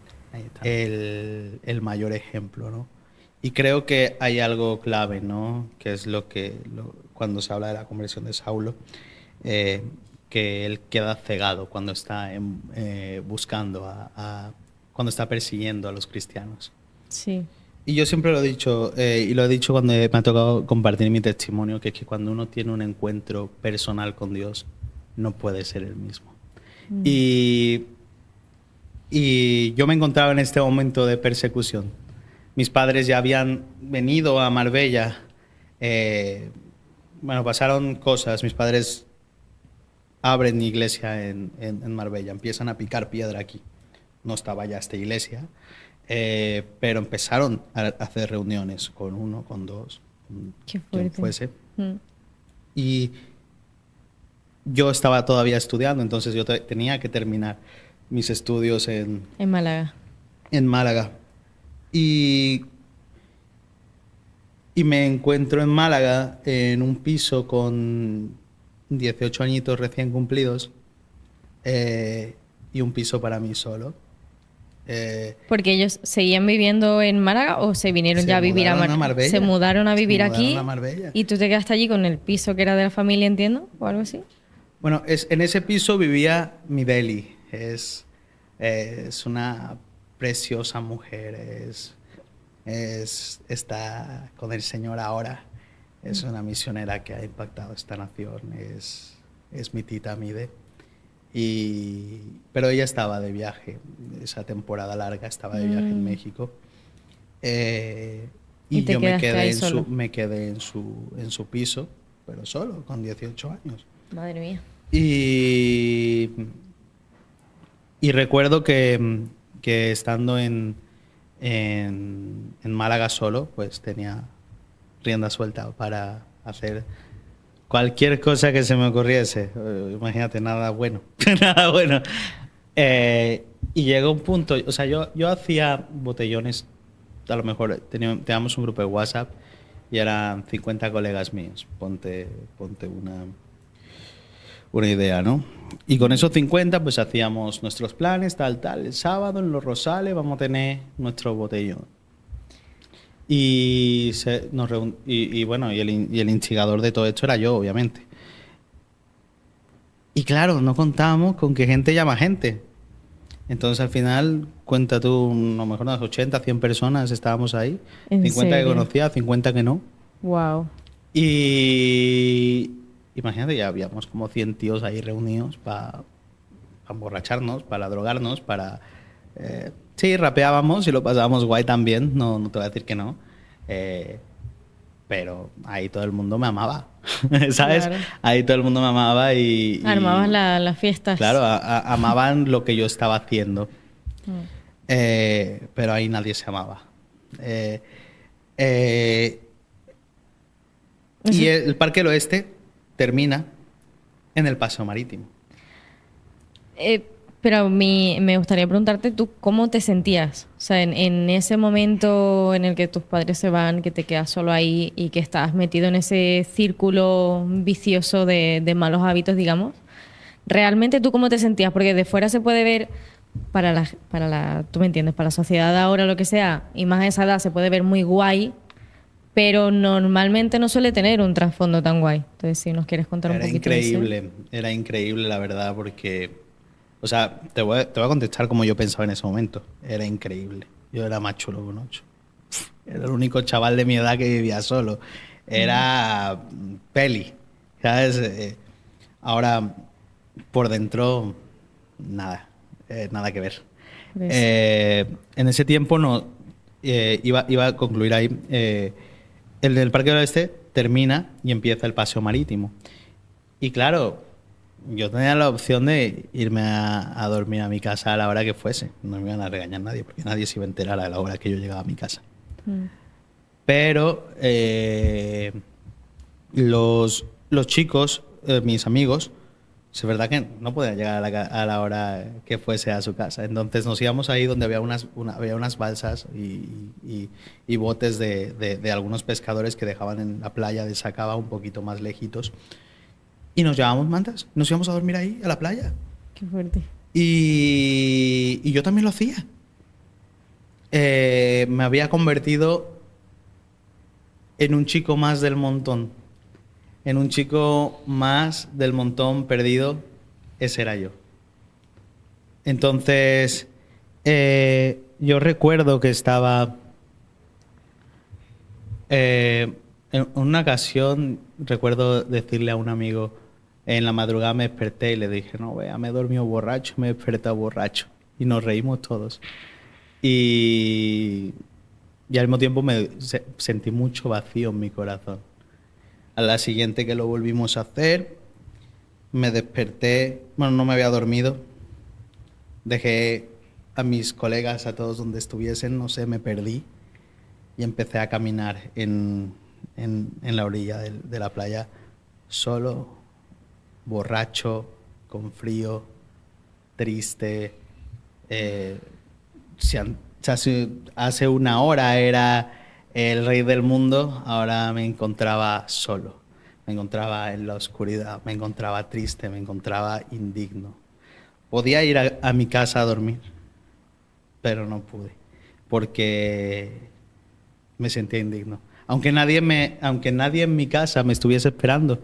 S1: mayor ejemplo, ¿no? Y creo que hay algo clave, ¿no? Que es cuando se habla de la conversión de Saulo, que él queda cegado cuando está buscando cuando está persiguiendo a los cristianos.
S2: Sí.
S1: Y yo siempre lo he dicho, y lo he dicho cuando me ha tocado compartir mi testimonio, que es que cuando uno tiene un encuentro personal con Dios, no puede ser el mismo. Y yo me encontraba en este momento de persecución. Mis padres ya habían venido a Marbella. Pasaron cosas. Mis padres abren iglesia en Marbella. Empiezan a picar piedra aquí. No estaba ya esta iglesia. Pero empezaron a hacer reuniones con uno, con dos,
S2: qué fuerte.
S1: Quien fuese. Y yo estaba todavía estudiando, entonces yo tenía que terminar mis estudios en
S2: Málaga.
S1: En Málaga. Y me encuentro en Málaga en un piso con 18 añitos recién cumplidos y un piso para mí solo.
S2: ¿Porque ellos seguían viviendo en Málaga o se vinieron ya a vivir a
S1: Marbella?
S2: Se mudaron a vivir aquí.
S1: A Marbella.
S2: ¿Y tú te quedaste allí con el piso que era de la familia, entiendo? ¿O algo así?
S1: Bueno, en ese piso vivía mi Beli. Es una preciosa mujer. Está con el Señor ahora. Es una misionera que ha impactado esta nación. Es mi tita Mide. Pero ella estaba de viaje, esa temporada larga estaba de viaje en México. Y yo me quedé en su piso, pero solo, con 18 años.
S2: Madre mía.
S1: Y recuerdo que estando en Málaga solo, pues tenía rienda suelta para hacer cualquier cosa que se me ocurriese. Imagínate, nada bueno. Nada bueno. Y llegó un punto, o sea, yo hacía botellones, a lo mejor teníamos un grupo de WhatsApp y eran 50 colegas míos. Ponte una idea, ¿no? Y con esos 50 pues hacíamos nuestros planes, tal. El sábado en Los Rosales vamos a tener nuestro botellón. Y, bueno, y el instigador de todo esto era yo, obviamente. Y claro, no contábamos con que gente llama gente. Entonces al final, cuenta tú, a lo mejor unas 80, 100 personas estábamos ahí.
S2: ¿En
S1: 50
S2: serio?
S1: que conocía, 50 que no.
S2: Wow.
S1: Y imagínate, ya habíamos como 100 tíos ahí reunidos para emborracharnos, para drogarnos, para... sí, rapeábamos y lo pasábamos guay también, no te voy a decir que no. Pero ahí todo el mundo me amaba, ¿sabes?
S2: Claro.
S1: Ahí todo el mundo me amaba y
S2: Armabas las fiestas.
S1: claro, amaban lo que yo estaba haciendo. Pero ahí nadie se amaba. Y el Parque del Oeste termina en el Paseo Marítimo.
S2: Pero me gustaría preguntarte tú cómo te sentías, o sea, en ese momento en el que tus padres se van, que te quedas solo ahí y que estás metido en ese círculo vicioso de malos hábitos, digamos. ¿Realmente tú cómo te sentías? Porque de fuera se puede ver, tú me entiendes, para la sociedad de ahora, lo que sea, y más a esa edad se puede ver muy guay, pero normalmente no suele tener un trasfondo tan guay. Entonces, si nos quieres contar un poquito de eso.
S1: Era increíble, la verdad, porque... O sea, te voy a contestar como yo pensaba en ese momento. Era increíble. Yo era más chulo que un ocho. Era el único chaval de mi edad que vivía solo. Era peli, ¿sabes? Ahora, por dentro, nada. Nada que ver. En ese tiempo no iba a concluir ahí. El del Parque del Oeste termina y empieza el Paseo Marítimo. Y claro, yo tenía la opción de irme a dormir a mi casa a la hora que fuese. No me iban a regañar nadie, porque nadie se iba a enterar a la hora que yo llegaba a mi casa. Pero los chicos, mis amigos, es verdad que no podían llegar a la hora que fuese a su casa. Entonces nos íbamos ahí donde había unas balsas y botes de algunos pescadores que dejaban en la playa de Sacaba un poquito más lejitos. Y nos llevábamos mantas, nos íbamos a dormir ahí, a la playa.
S2: Qué fuerte.
S1: Y yo también lo hacía. Me había convertido en un chico más del montón. En un chico más del montón perdido. Ese era yo. Entonces, yo recuerdo que estaba... en una ocasión, recuerdo decirle a un amigo... En la madrugada me desperté y le dije, no, vea, me he dormido borracho, me he despertado borracho. Y nos reímos todos. Y al mismo tiempo sentí mucho vacío en mi corazón. A la siguiente que lo volvimos a hacer, me desperté, bueno, no me había dormido. Dejé a mis colegas, a todos donde estuviesen, no sé, me perdí. Y empecé a caminar en la orilla de la playa, solo, borracho, con frío, triste. Hace una hora era el rey del mundo, ahora me encontraba solo, me encontraba en la oscuridad, me encontraba triste, me encontraba indigno. Podía ir a mi casa a dormir, pero no pude, porque me sentía indigno. Aunque nadie en mi casa me estuviese esperando,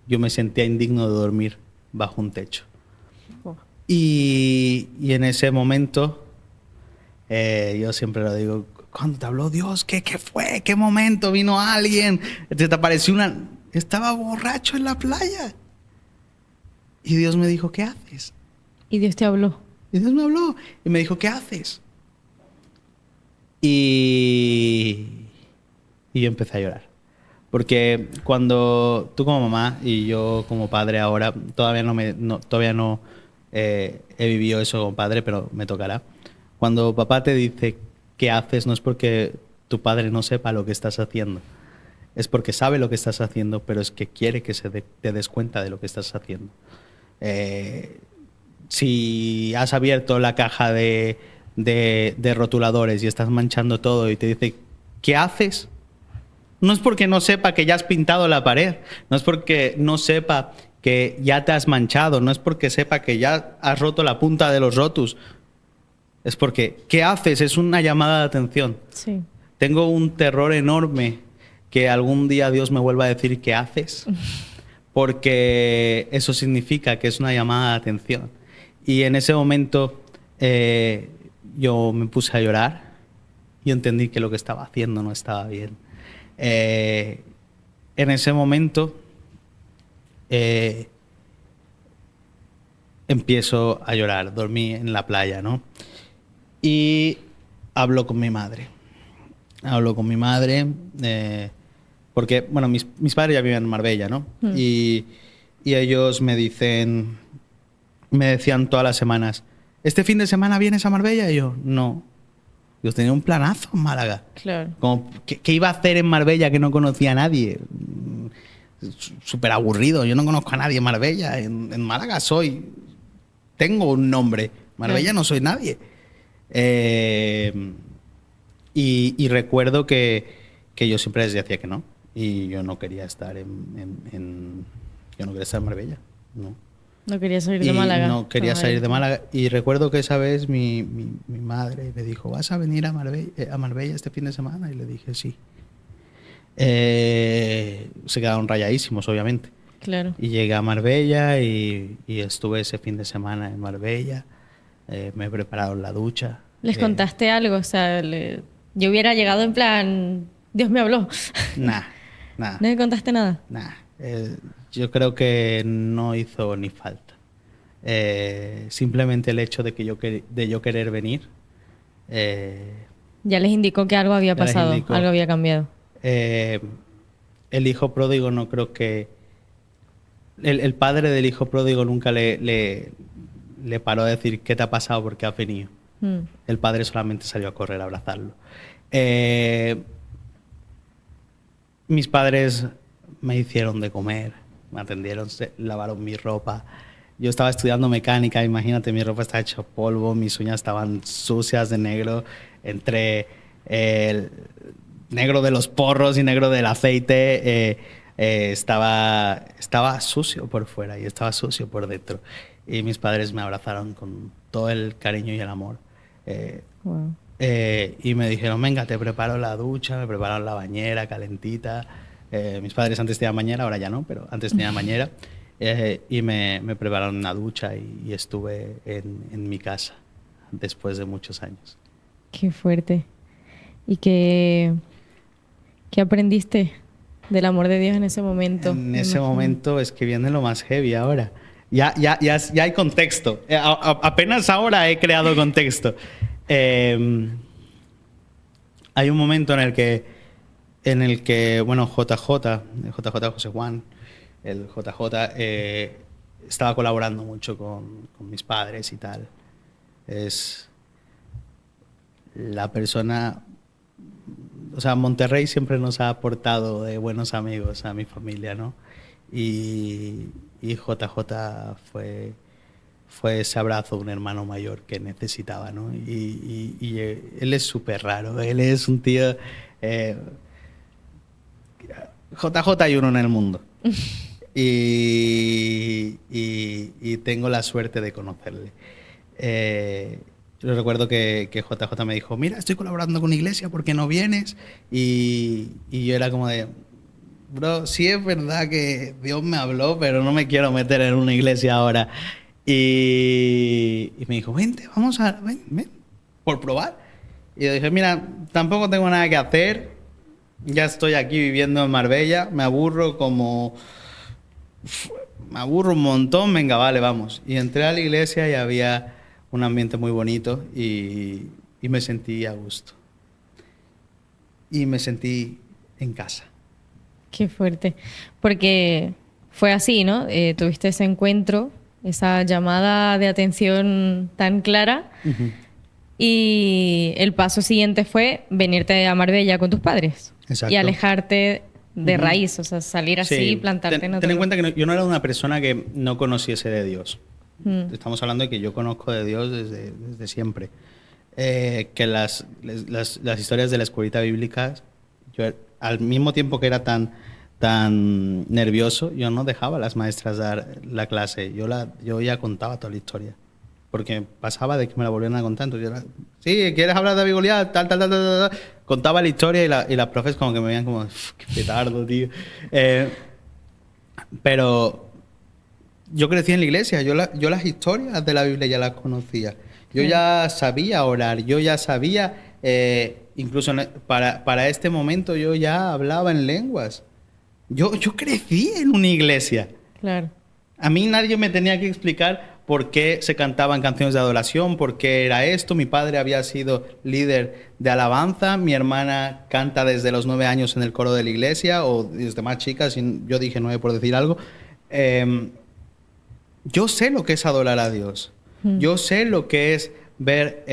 S1: yo me sentía indigno de dormir bajo un techo. Y en ese momento, yo siempre lo digo, cuando te habló Dios, ¿qué fue? ¿Qué momento? ¿Vino alguien? Te apareció estaba borracho en la playa. Y Dios me dijo, ¿qué haces?
S2: Y Dios te habló.
S1: Y Dios me habló y me dijo, ¿qué haces? Y yo empecé a llorar. Porque cuando tú como mamá y yo como padre ahora, todavía no he vivido eso como padre, pero me tocará. Cuando papá te dice qué haces, no es porque tu padre no sepa lo que estás haciendo. Es porque sabe lo que estás haciendo, pero es que quiere que te des cuenta de lo que estás haciendo. Si has abierto la caja de rotuladores y estás manchando todo y te dice, ¿qué haces? No es porque no sepa que ya has pintado la pared, no es porque no sepa que ya te has manchado, no es porque sepa que ya has roto la punta de los rotus. Es porque, ¿qué haces? Es una llamada de atención.
S2: Sí.
S1: tengo un terror enorme que algún día Dios me vuelva a decir ¿qué haces? Porque eso significa que es una llamada de atención. Y en ese momento yo me puse a llorar y entendí que lo que estaba haciendo no estaba bien. En ese momento empiezo a llorar, dormí en la playa, ¿no? Y hablo con mi madre. Porque, bueno, mis padres ya viven en Marbella, ¿no? Y ellos me decían todas las semanas, ¿este fin de semana vienes a Marbella? Y yo, no. Yo tenía un planazo en Málaga.
S2: Claro.
S1: Como, ¿qué iba a hacer en Marbella que no conocía a nadie? Súper aburrido. Yo no conozco a nadie en Marbella. En Málaga tengo un nombre. Marbella no soy nadie. Y recuerdo que yo siempre les decía que no. Y yo no quería estar yo no quería estar en Marbella. No.
S2: No quería salir de Málaga.
S1: No quería salir de Málaga. Y recuerdo que esa vez mi madre me dijo, ¿vas a venir a Marbella este fin de semana? Y le dije, sí. Se quedaron rayadísimos, obviamente.
S2: Claro.
S1: Y llegué a Marbella y estuve ese fin de semana en Marbella. Me prepararon la ducha.
S2: ¿Les contaste algo? O sea, yo hubiera llegado en plan, Dios me habló.
S1: Nada.
S2: ¿No le contaste nada?
S1: Nada. Yo creo que no hizo ni falta. Simplemente el hecho de que yo querer venir.
S2: Ya les indicó que algo había pasado, algo había cambiado.
S1: El hijo pródigo no creo que... El padre del hijo pródigo nunca le paró a decir ¿qué te ha pasado? ¿Por qué has venido? El padre solamente salió a correr a abrazarlo. Mis padres me hicieron de comer, me atendieron, lavaron mi ropa. Yo estaba estudiando mecánica, imagínate, mi ropa estaba hecha polvo, mis uñas estaban sucias de negro, entre el negro de los porros y negro del aceite. Estaba sucio por fuera y estaba sucio por dentro. Y mis padres me abrazaron con todo el cariño y el amor.
S2: Wow.
S1: Y me dijeron, venga, te preparo la ducha, me prepararon la bañera calentita. Mis padres antes tenían bañera, ahora ya no, pero antes tenían bañera. Y me prepararon una ducha y estuve en mi casa después de muchos años.
S2: Qué fuerte. ¿Y qué aprendiste del amor de Dios en ese momento?
S1: En ese momento es que viene lo más heavy ahora. Ya hay contexto. Apenas ahora he creado contexto. Hay un momento en el que bueno, JJ José Juan, el JJ, estaba colaborando mucho con mis padres y tal. Es la persona... O sea, Monterrey siempre nos ha aportado de buenos amigos a mi familia, ¿no? Y JJ fue ese abrazo de un hermano mayor que necesitaba, ¿no? Y él es súper raro, él es un tío... JJ hay uno en el mundo. y tengo la suerte de conocerle. Yo recuerdo que JJ me dijo, mira, estoy colaborando con una iglesia, ¿por qué no vienes? Y yo era como de... Bro, sí es verdad que Dios me habló, pero no me quiero meter en una iglesia ahora. Y me dijo, vente, ven, por probar. Y yo dije, mira, tampoco tengo nada que hacer. Ya estoy aquí viviendo en Marbella. Me aburro un montón. Venga, vale, vamos. Y entré a la iglesia y había un ambiente muy bonito y me sentí a gusto. Y me sentí en casa.
S2: Qué fuerte. Porque fue así, ¿no? Tuviste ese encuentro, esa llamada de atención tan clara. Uh-huh. Y el paso siguiente fue venirte a Marbella con tus padres.
S1: Exacto.
S2: Y alejarte de raíz, o sea, salir así y plantarte en otro.
S1: Ten en cuenta que yo no era una persona que no conociese de Dios. Estamos hablando de que yo conozco de Dios desde siempre. Que las historias de la escuelita bíblica, yo al mismo tiempo que era tan nervioso, yo no dejaba a las maestras dar la clase. Yo ya contaba toda la historia. porque pasaba de que me la volvieran a contar. Entonces yo era, sí, ¿quieres hablar de David y Goliat? Tal, tal, tal, tal, tal. Contaba la historia y las profes como que me veían como, qué petardo, tío. Pero yo crecí en la iglesia, yo las historias de la Biblia ya las conocía. Yo ya sabía orar, yo ya sabía, incluso para este momento yo ya hablaba en lenguas. Yo crecí en una iglesia.
S2: Claro.
S1: A mí nadie me tenía que explicar por qué se cantaban canciones de adoración, por qué era esto. Mi padre había sido líder de alabanza, mi hermana canta desde los 9 años en el coro de la iglesia, o desde más chica, yo dije 9 por decir algo. Yo sé lo que es adorar a Dios. Yo sé lo que es ver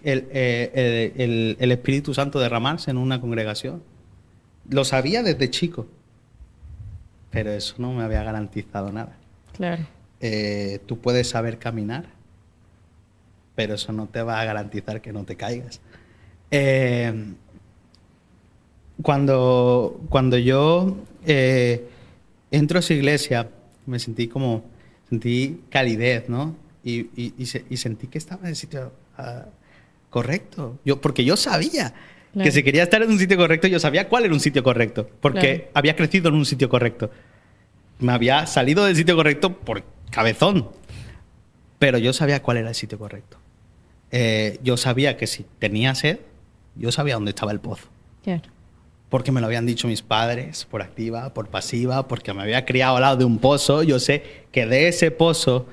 S1: el Espíritu Santo derramarse en una congregación. Lo sabía desde chico, pero eso no me había garantizado nada.
S2: Claro.
S1: Tú puedes saber caminar, pero eso no te va a garantizar que no te caigas. Cuando yo entro a esa iglesia, sentí calidez, ¿no? Y sentí que estaba en el sitio correcto. Porque yo sabía que si quería estar en un sitio correcto, yo sabía cuál era un sitio correcto, porque había crecido en un sitio correcto. Me había salido del sitio correcto por cabezón, pero yo sabía cuál era el sitio correcto. Yo sabía que si tenía sed, yo sabía dónde estaba el pozo.
S2: Claro.
S1: Porque me lo habían dicho mis padres, por activa, por pasiva, porque me había criado al lado de un pozo. Yo sé que de ese pozo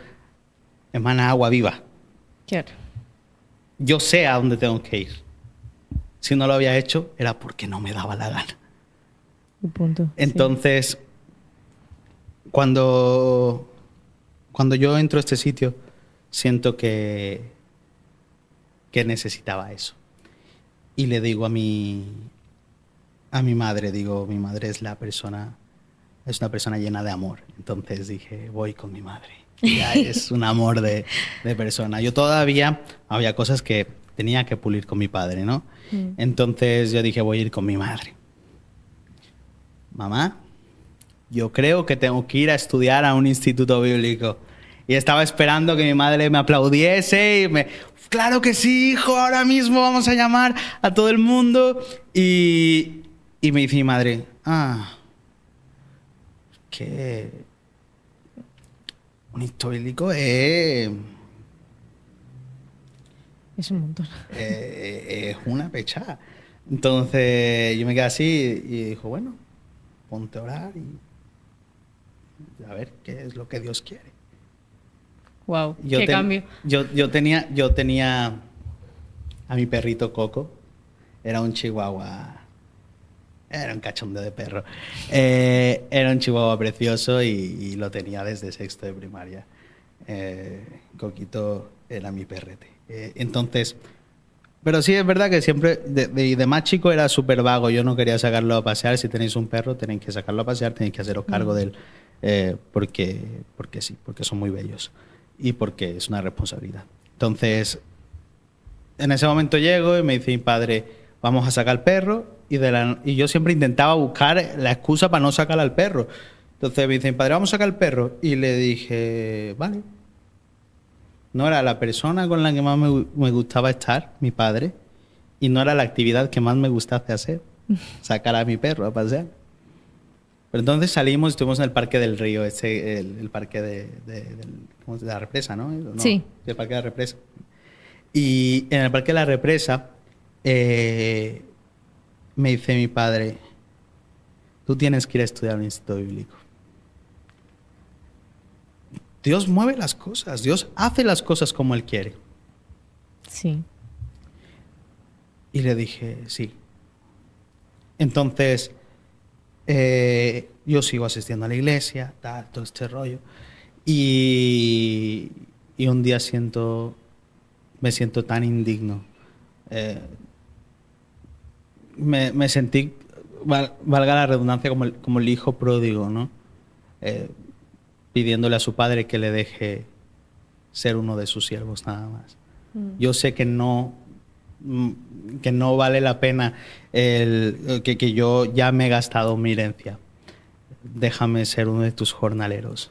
S1: emana agua viva.
S2: Claro.
S1: Yo sé a dónde tengo que ir. Si no lo había hecho, era porque no me daba la gana.
S2: Y punto.
S1: Entonces, sí. Cuando yo entro a este sitio, siento que necesitaba eso. Y le digo a mi madre, mi madre es una persona llena de amor. Entonces dije, voy con mi madre. Ya es un amor de persona. Yo todavía había cosas que tenía que pulir con mi padre, ¿no? Entonces yo dije, voy a ir con mi madre. Mamá, yo creo que tengo que ir a estudiar a un instituto bíblico. Y estaba esperando que mi madre me aplaudiese y claro que sí, hijo, ahora mismo vamos a llamar a todo el mundo. Y me dice mi madre, que un instituto bíblico es
S2: un montón.
S1: Es una pechada. Entonces yo me quedé así y dijo, bueno, ponte a orar y a ver qué es lo que Dios quiere.
S2: Wow, qué cambio.
S1: Yo tenía a mi perrito Coco, era un chihuahua, era un cachondeo de perro, era un chihuahua precioso y lo tenía desde sexto de primaria. Coquito era mi perrete. Entonces, pero sí es verdad que siempre, de más chico era súper vago, yo no quería sacarlo a pasear. Si tenéis un perro, tenéis que sacarlo a pasear, tenéis que haceros cargo de él, porque sí, porque son muy bellos y porque es una responsabilidad. Entonces, en ese momento llego y me dice mi padre, vamos a sacar al perro, y yo siempre intentaba buscar la excusa para no sacar al perro. Entonces me dice mi padre, vamos a sacar al perro, y le dije, vale. No era la persona con la que más me gustaba estar, mi padre, y no era la actividad que más me gustase hacer, sacar a mi perro a pasear. Pero entonces salimos y estuvimos en el Parque del Río, el parque de la represa, ¿no?
S2: Sí.
S1: El Parque de la Represa. Y en el Parque de la Represa me dice mi padre, tú tienes que ir a estudiar un instituto bíblico. Dios mueve las cosas, Dios hace las cosas como Él quiere.
S2: Sí.
S1: Y le dije, sí. Entonces, yo sigo asistiendo a la iglesia, todo este rollo. Y un día me siento tan indigno. Me sentí, valga la redundancia, como el hijo pródigo, ¿no? Pidiéndole a su padre que le deje ser uno de sus siervos nada más. Yo sé que no vale la pena que yo ya me he gastado mi herencia. Déjame ser uno de tus jornaleros.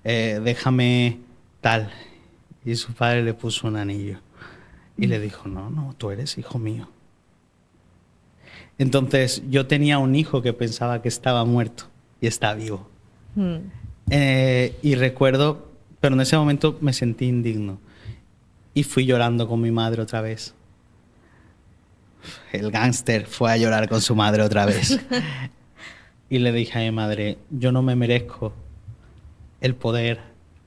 S1: Déjame tal. Y su padre le puso un anillo. Y le dijo, no, tú eres hijo mío. Entonces yo tenía un hijo que pensaba que estaba muerto y está vivo. Y recuerdo, pero en ese momento me sentí indigno. Y fui llorando con mi madre otra vez. El gángster fue a llorar con su madre otra vez. Y le dije a mi madre, yo no me merezco el poder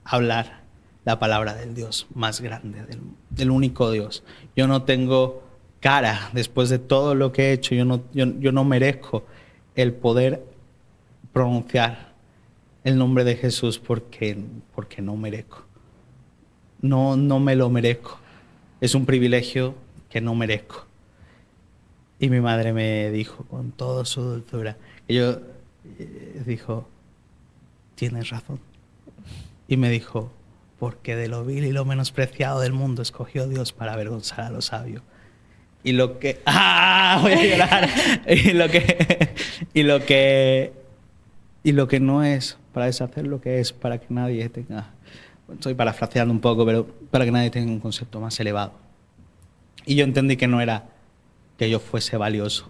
S1: hablar la palabra del Dios más grande, del único Dios. Yo no tengo cara después de todo lo que he hecho. Yo no merezco el poder pronunciar el nombre de Jesús porque no merezco. No me lo merezco. Es un privilegio que no merezco. Y mi madre me dijo con toda su dulzura, dijo, tienes razón. Y me dijo, porque de lo vil y lo menospreciado del mundo escogió Dios para avergonzar a los sabios. Y lo que... ¡Ah! Voy a llorar. Y lo que no es para deshacer lo que es, para que nadie tenga... Estoy parafraseando un poco, pero para que nadie tenga un concepto más elevado. Y yo entendí que no era que yo fuese valioso,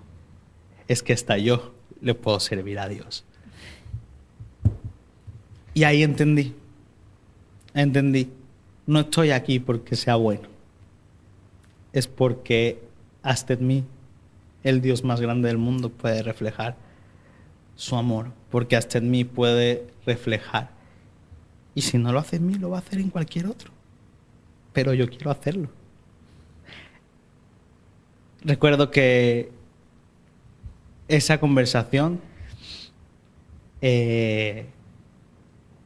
S1: es que hasta yo le puedo servir a Dios. Y ahí entendí, no estoy aquí porque sea bueno, es porque hasta en mí el Dios más grande del mundo puede reflejar su amor, porque hasta en mí puede reflejar. Y si no lo hace en mí, lo va a hacer en cualquier otro. Pero yo quiero hacerlo. Recuerdo que esa conversación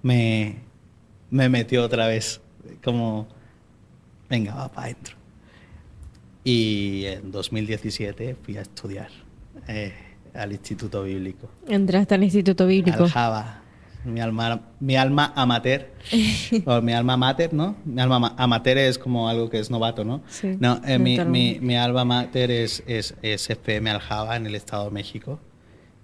S1: me metió otra vez como, venga, va para adentro. Y en 2017 fui a estudiar al Instituto Bíblico.
S2: ¿Entraste al Instituto Bíblico?
S1: Al Java. Mi alma amateur, o mi alma mater, ¿no? Mi alma amateur es como algo que es novato, ¿no?
S2: Sí,
S1: no, mi alma mater es FM Aljaba en el Estado de México.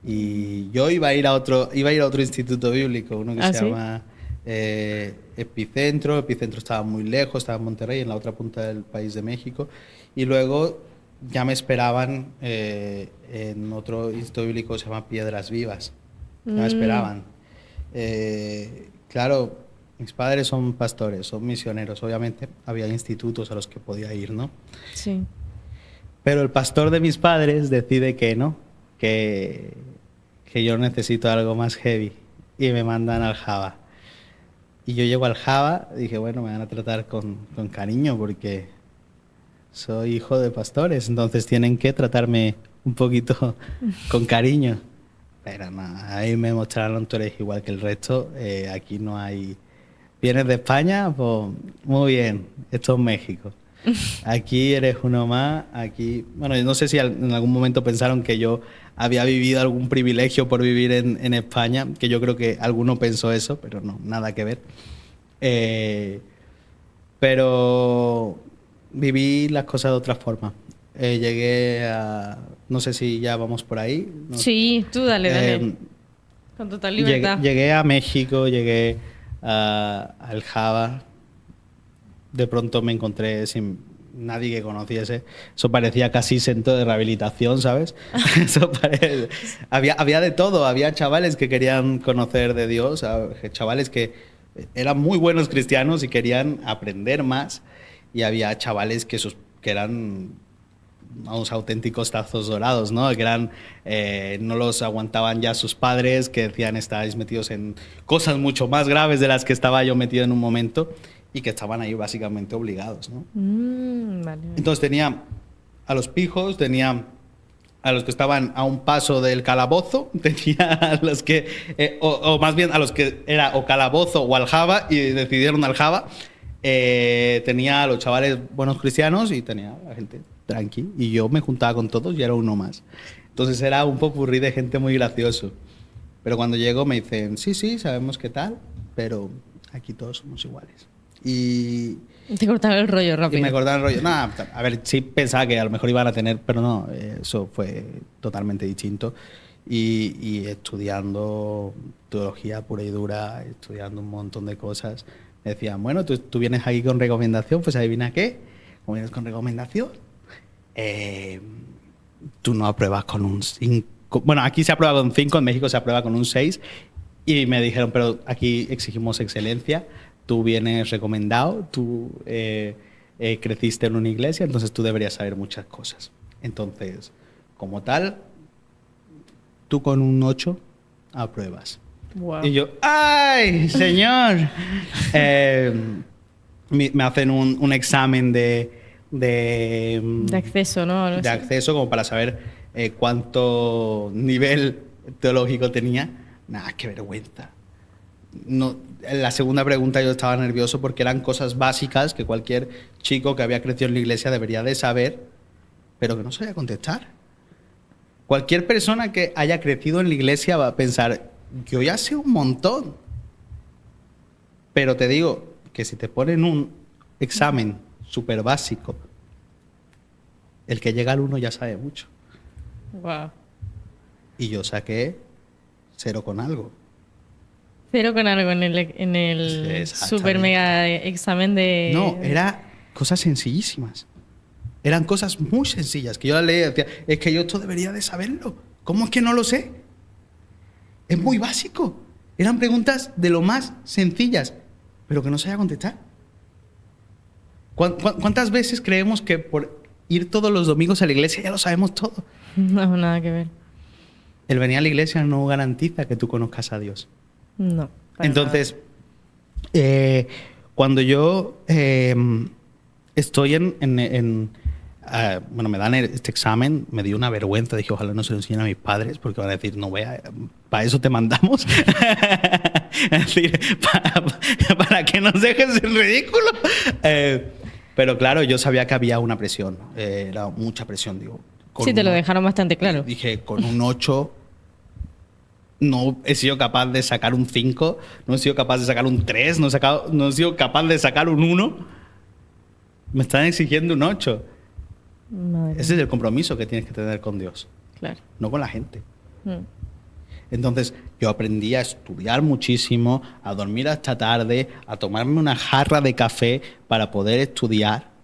S1: Y yo iba a ir a otro instituto bíblico, uno que se llama Epicentro. Epicentro estaba muy lejos, estaba en Monterrey, en la otra punta del país de México. Y luego ya me esperaban en otro instituto bíblico que se llama Piedras Vivas. Ya me esperaban. Claro, mis padres son pastores, son misioneros. Obviamente había institutos a los que podía ir, ¿no?
S2: Sí.
S1: Pero el pastor de mis padres decide que no, que yo necesito algo más heavy y me mandan al Java. Y yo llego al Java, dije, bueno, me van a tratar con cariño porque soy hijo de pastores, entonces tienen que tratarme un poquito con cariño. Pero no, ahí me mostraron, tú eres igual que el resto, aquí no hay... ¿Vienes de España? Pues muy bien, esto es México. Aquí eres uno más, aquí... Bueno, no sé si en algún momento pensaron que yo había vivido algún privilegio por vivir en España, que yo creo que alguno pensó eso, pero no, nada que ver. Pero viví las cosas de otra forma. Llegué a... No sé si ya vamos por ahí. No.
S2: Sí, tú dale. Con total libertad.
S1: Llegué a México, llegué al Java. De pronto me encontré sin nadie que conociese. Eso parecía casi centro de rehabilitación, ¿sabes? Había de todo. Había chavales que querían conocer de Dios, chavales que eran muy buenos cristianos y querían aprender más. Y había chavales que eran unos auténticos tazos dorados, ¿no? Que eran, no los aguantaban ya sus padres, que decían, estáis metidos en cosas mucho más graves de las que estaba yo metido en un momento, y que estaban ahí básicamente obligados, ¿no?
S2: Vale.
S1: Entonces tenía a los pijos, tenía a los que estaban a un paso del calabozo, tenía a los que, o más bien a los que era o calabozo o aljaba, y decidieron aljaba. Tenía a los chavales buenos cristianos y tenía a la gente tranqui, y yo me juntaba con todos y era uno más. Entonces era un popurrí de gente muy gracioso. Pero cuando llego me dicen, sí, sabemos qué tal, pero aquí todos somos iguales. Y
S2: te cortaron el rollo rápido.
S1: Y me cortaron el rollo. Nada, a ver, sí pensaba que a lo mejor iban a tener, pero no, eso fue totalmente distinto. Y estudiando teología pura y dura, estudiando un montón de cosas, Me decían, bueno, tú vienes aquí con recomendación, pues adivina qué. Como vienes con recomendación, tú no apruebas con un 5. Bueno, aquí se aprueba con 5, en México se aprueba con un 6. Y me dijeron, pero aquí exigimos excelencia. Tú vienes recomendado, tú creciste en una iglesia, entonces tú deberías saber muchas cosas. Entonces, como tal, tú con un 8 apruebas.
S2: Wow.
S1: Y yo, ¡ay, señor! Me hacen un examen de
S2: acceso, ¿no?
S1: De acceso, como para saber cuánto nivel teológico tenía. Nada, qué vergüenza. No, en la segunda pregunta yo estaba nervioso porque eran cosas básicas que cualquier chico que había crecido en la iglesia debería de saber, pero que no sabía contestar. Cualquier persona que haya crecido en la iglesia va a pensar, yo ya sé un montón. Pero te digo que si te ponen un examen súper básico, el que llega al 1 ya sabe mucho.
S2: Wow.
S1: Y yo saqué 0 con algo.
S2: 0 con algo en el super mega examen de...
S1: No, era cosas sencillísimas. Eran cosas muy sencillas que yo las leía y decía, es que yo esto debería de saberlo. ¿Cómo es que no lo sé? Es muy básico. Eran preguntas de lo más sencillas, pero que no sabía contestar. ¿Cuántas veces creemos que por ir todos los domingos a la iglesia ya lo sabemos todo?
S2: No, nada que ver.
S1: El venir a la iglesia no garantiza que tú conozcas a Dios.
S2: No.
S1: Entonces, cuando yo estoy bueno, me dan este examen, me dio una vergüenza. Dije, ojalá no se lo enseñen a mis padres, porque van a decir, no vea, para eso te mandamos. Es decir, para que nos dejes en ridículo. Pero claro, yo sabía que había una presión, era mucha presión, digo.
S2: Sí, te lo dejaron bastante claro.
S1: Dije, con un 8 no he sido capaz de sacar un 5, no he sido capaz de sacar un 3, no he sido capaz de sacar un 1. Me están exigiendo un 8.
S2: Madre.
S1: Ese es el compromiso que tienes que tener con Dios.
S2: Claro.
S1: No con la gente. Entonces, yo aprendí a estudiar muchísimo, a dormir hasta tarde, a tomarme una jarra de café para poder estudiar,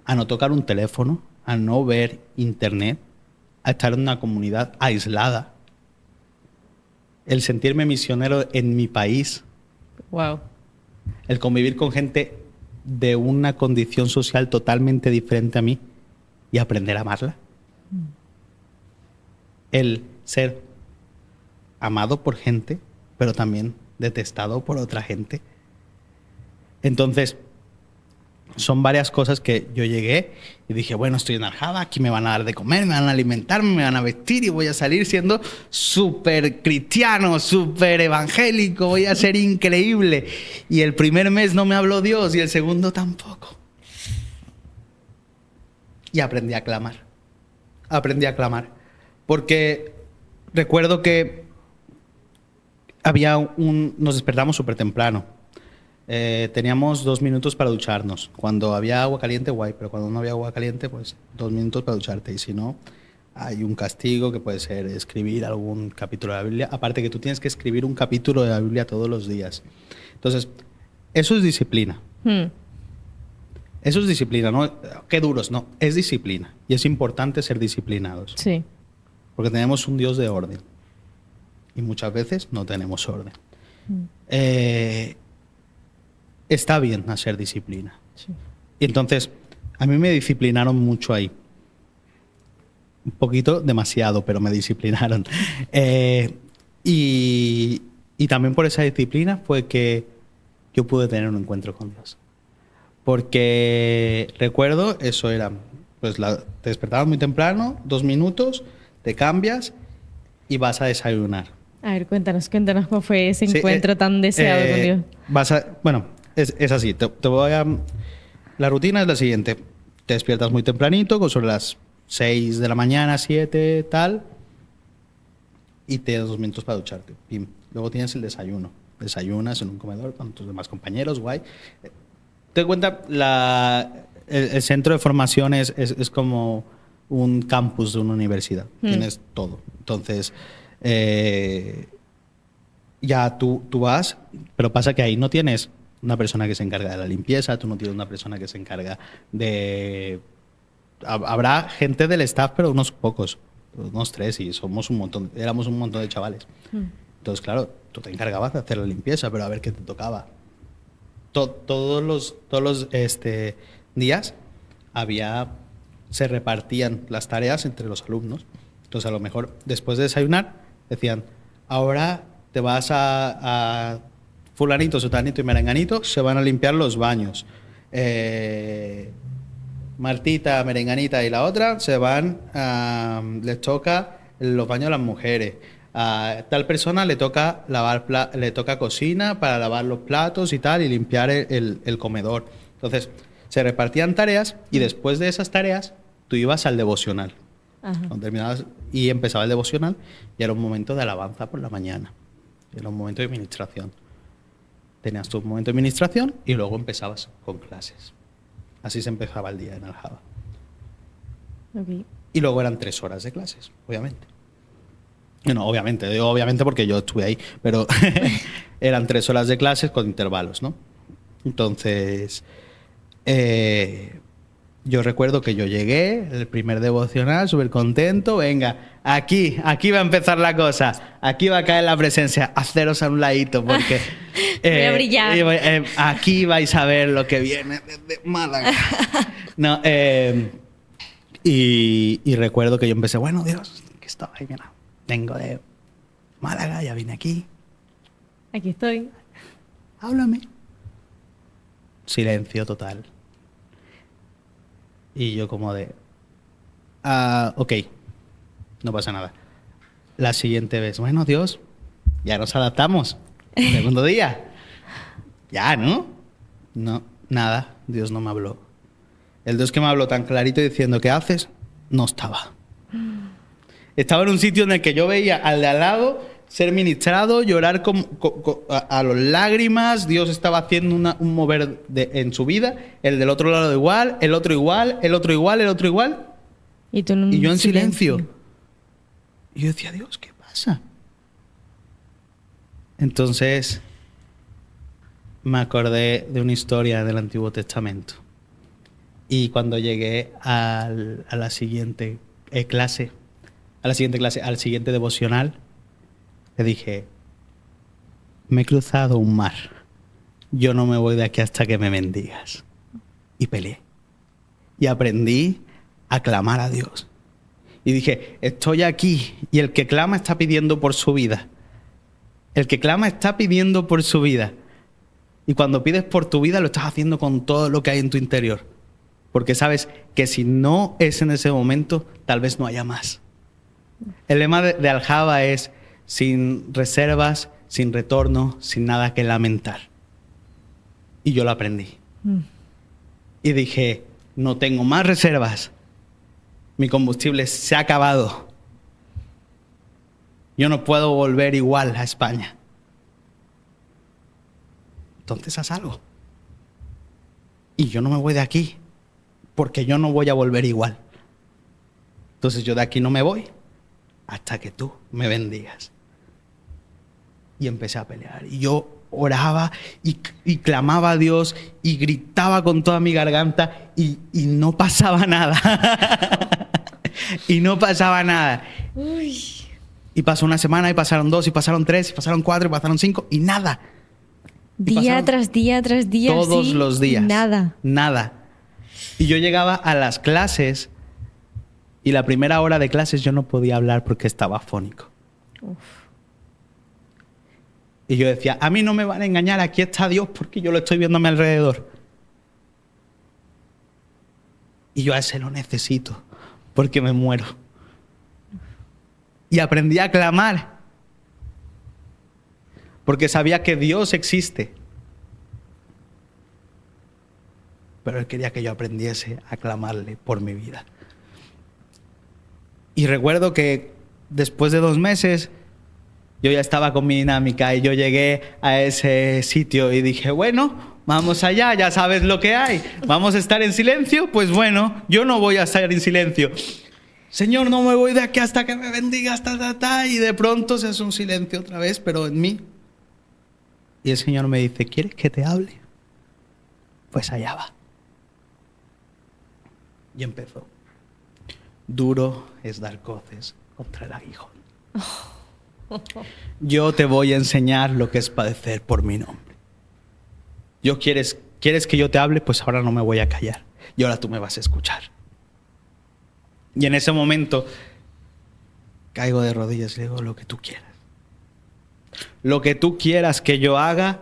S1: a no tocar un teléfono, a no ver internet, a estar en una comunidad aislada, el sentirme misionero en mi país,
S2: Wow.
S1: el convivir con gente de una condición social totalmente diferente a mí y aprender a amarla. El ser amado por gente, pero también detestado por otra gente. Entonces, son varias cosas que yo llegué y dije, bueno, estoy en Aljaba, aquí me van a dar de comer, me van a alimentar, me van a vestir y voy a salir siendo súper cristiano, súper evangélico, voy a ser increíble. Y el primer mes no me habló Dios y el segundo tampoco. Y aprendí a clamar. Aprendí a clamar. Porque recuerdo que nos despertamos súper temprano. Teníamos 2 minutos para ducharnos. Cuando había agua caliente, guay, pero cuando no había agua caliente, pues 2 minutos para ducharte. Y si no, hay un castigo que puede ser escribir algún capítulo de la Biblia. Aparte que tú tienes que escribir un capítulo de la Biblia todos los días. Entonces, eso es disciplina. Eso es disciplina, ¿no? Qué duros, no. Es disciplina. Y es importante ser disciplinados.
S2: Sí.
S1: Porque tenemos un Dios de orden. Y muchas veces no tenemos orden. Está bien hacer disciplina.
S2: Sí.
S1: Y entonces, a mí me disciplinaron mucho ahí. Un poquito, demasiado, pero me disciplinaron. Y también por esa disciplina fue que yo pude tener un encuentro con Dios. Porque recuerdo, eso era, pues te despertabas muy temprano, 2 minutos, te cambias y vas a desayunar.
S2: A ver, cuéntanos cómo fue ese encuentro tan deseado con Dios.
S1: Bueno, es así. Te voy a... La rutina es la siguiente. Te despiertas muy tempranito, sobre las 6 de la mañana, 7, tal, y te das 2 minutos para ducharte. Pim. Luego tienes el desayuno. Desayunas en un comedor con tus demás compañeros, guay. Te das cuenta, el centro de formación es como un campus de una universidad. Tienes todo. Entonces, ya tú vas, pero pasa que ahí no tienes una persona que se encarga de la limpieza, tú no tienes una persona que se encarga de... Habrá gente del staff, pero unos pocos, unos 3, y somos un montón, éramos un montón de chavales. Entonces, claro, tú te encargabas de hacer la limpieza, pero a ver qué te tocaba. Todos los días se repartían las tareas entre los alumnos. Entonces, a lo mejor, después de desayunar, decían, ahora te vas a fulanito, sutanito y merenganito, se van a limpiar los baños. Martita, merenganita y la otra se van, les toca los baños a las mujeres. A tal persona le toca le toca cocina para lavar los platos y tal, y limpiar el comedor. Entonces, se repartían tareas, y después de esas tareas, tú ibas al devocional. Cuando terminabas y empezaba el devocional, y era un momento de alabanza por la mañana. Era un momento de administración. Tenías tu momento de administración y luego empezabas con clases. Así se empezaba el día en Aljaba.
S2: Okay.
S1: Y luego eran 3 horas de clases, obviamente. No, obviamente, digo obviamente porque yo estuve ahí, pero eran 3 horas de clases con intervalos, ¿no? Entonces, yo recuerdo que yo llegué, el primer devocional, súper contento, venga, aquí va a empezar la cosa, aquí va a caer la presencia, haceros a un ladito, porque
S2: voy a brillar.
S1: Aquí vais a ver lo que viene desde Málaga. No, y recuerdo que yo empecé, bueno, Dios, que estaba ahí, mira, vengo de Málaga, ya vine aquí.
S2: Aquí estoy.
S1: Háblame. Silencio total. Y yo como de... ok, no pasa nada. La siguiente vez, bueno, Dios, ya nos adaptamos. Segundo día. Ya, ¿no? No, nada, Dios no me habló. El Dios que me habló tan clarito diciendo, ¿qué haces? No estaba. Estaba en un sitio en el que yo veía al de al lado ser ministrado, llorar a las lágrimas. Dios estaba haciendo un mover en su vida. El del otro lado igual, el otro igual, el otro igual, el otro igual.
S2: Y
S1: yo en silencio. Y yo decía, Dios, ¿qué pasa? Entonces me acordé de una historia del Antiguo Testamento. Y cuando llegué a la siguiente clase, al siguiente devocional, le dije, me he cruzado un mar. Yo no me voy de aquí hasta que me bendigas. Y peleé. Y aprendí a clamar a Dios. Y dije, estoy aquí y el que clama está pidiendo por su vida. El que clama está pidiendo por su vida. Y cuando pides por tu vida lo estás haciendo con todo lo que hay en tu interior. Porque sabes que si no es en ese momento, tal vez no haya más. El lema de Aljaba es sin reservas, sin retorno, sin nada que lamentar. Y yo lo aprendí. Y dije, no tengo más reservas. Mi combustible se ha acabado. Yo no puedo volver igual a España. Entonces haz algo. Y yo no me voy de aquí, porque yo no voy a volver igual. Entonces yo de aquí no me voy hasta que tú me bendigas. Y empecé a pelear. Y yo oraba y clamaba a Dios y gritaba con toda mi garganta y no pasaba nada. Y no pasaba nada.
S2: Uy.
S1: Y pasó una semana, y pasaron 2, y pasaron 3, y pasaron 4, y pasaron 5, y nada.
S2: Día tras día tras día.
S1: Todos
S2: sí,
S1: los días.
S2: Nada.
S1: Y yo llegaba a las clases, y la primera hora de clases yo no podía hablar porque estaba afónico.
S2: Uf.
S1: Y yo decía, a mí no me van a engañar, aquí está Dios porque yo lo estoy viendo a mi alrededor. Y yo a ese lo necesito porque me muero. Y aprendí a clamar porque sabía que Dios existe. Pero Él quería que yo aprendiese a clamarle por mi vida. Y recuerdo que después de 2 meses yo ya estaba con mi dinámica y yo llegué a ese sitio y dije, bueno, vamos allá, ya sabes lo que hay. ¿Vamos a estar en silencio? Pues bueno, yo no voy a estar en silencio. Señor, no me voy de aquí hasta que me bendigas, y de pronto se hace un silencio otra vez, pero en mí. Y el Señor me dice, ¿quieres que te hable? Pues allá va. Y empezó. Duro es dar coces contra el aguijón. Yo te voy a enseñar lo que es padecer por mi nombre. ¿Quieres que yo te hable? Pues ahora no me voy a callar. Y ahora tú me vas a escuchar. Y en ese momento caigo de rodillas y le digo, lo que tú quieras. Lo que tú quieras que yo haga,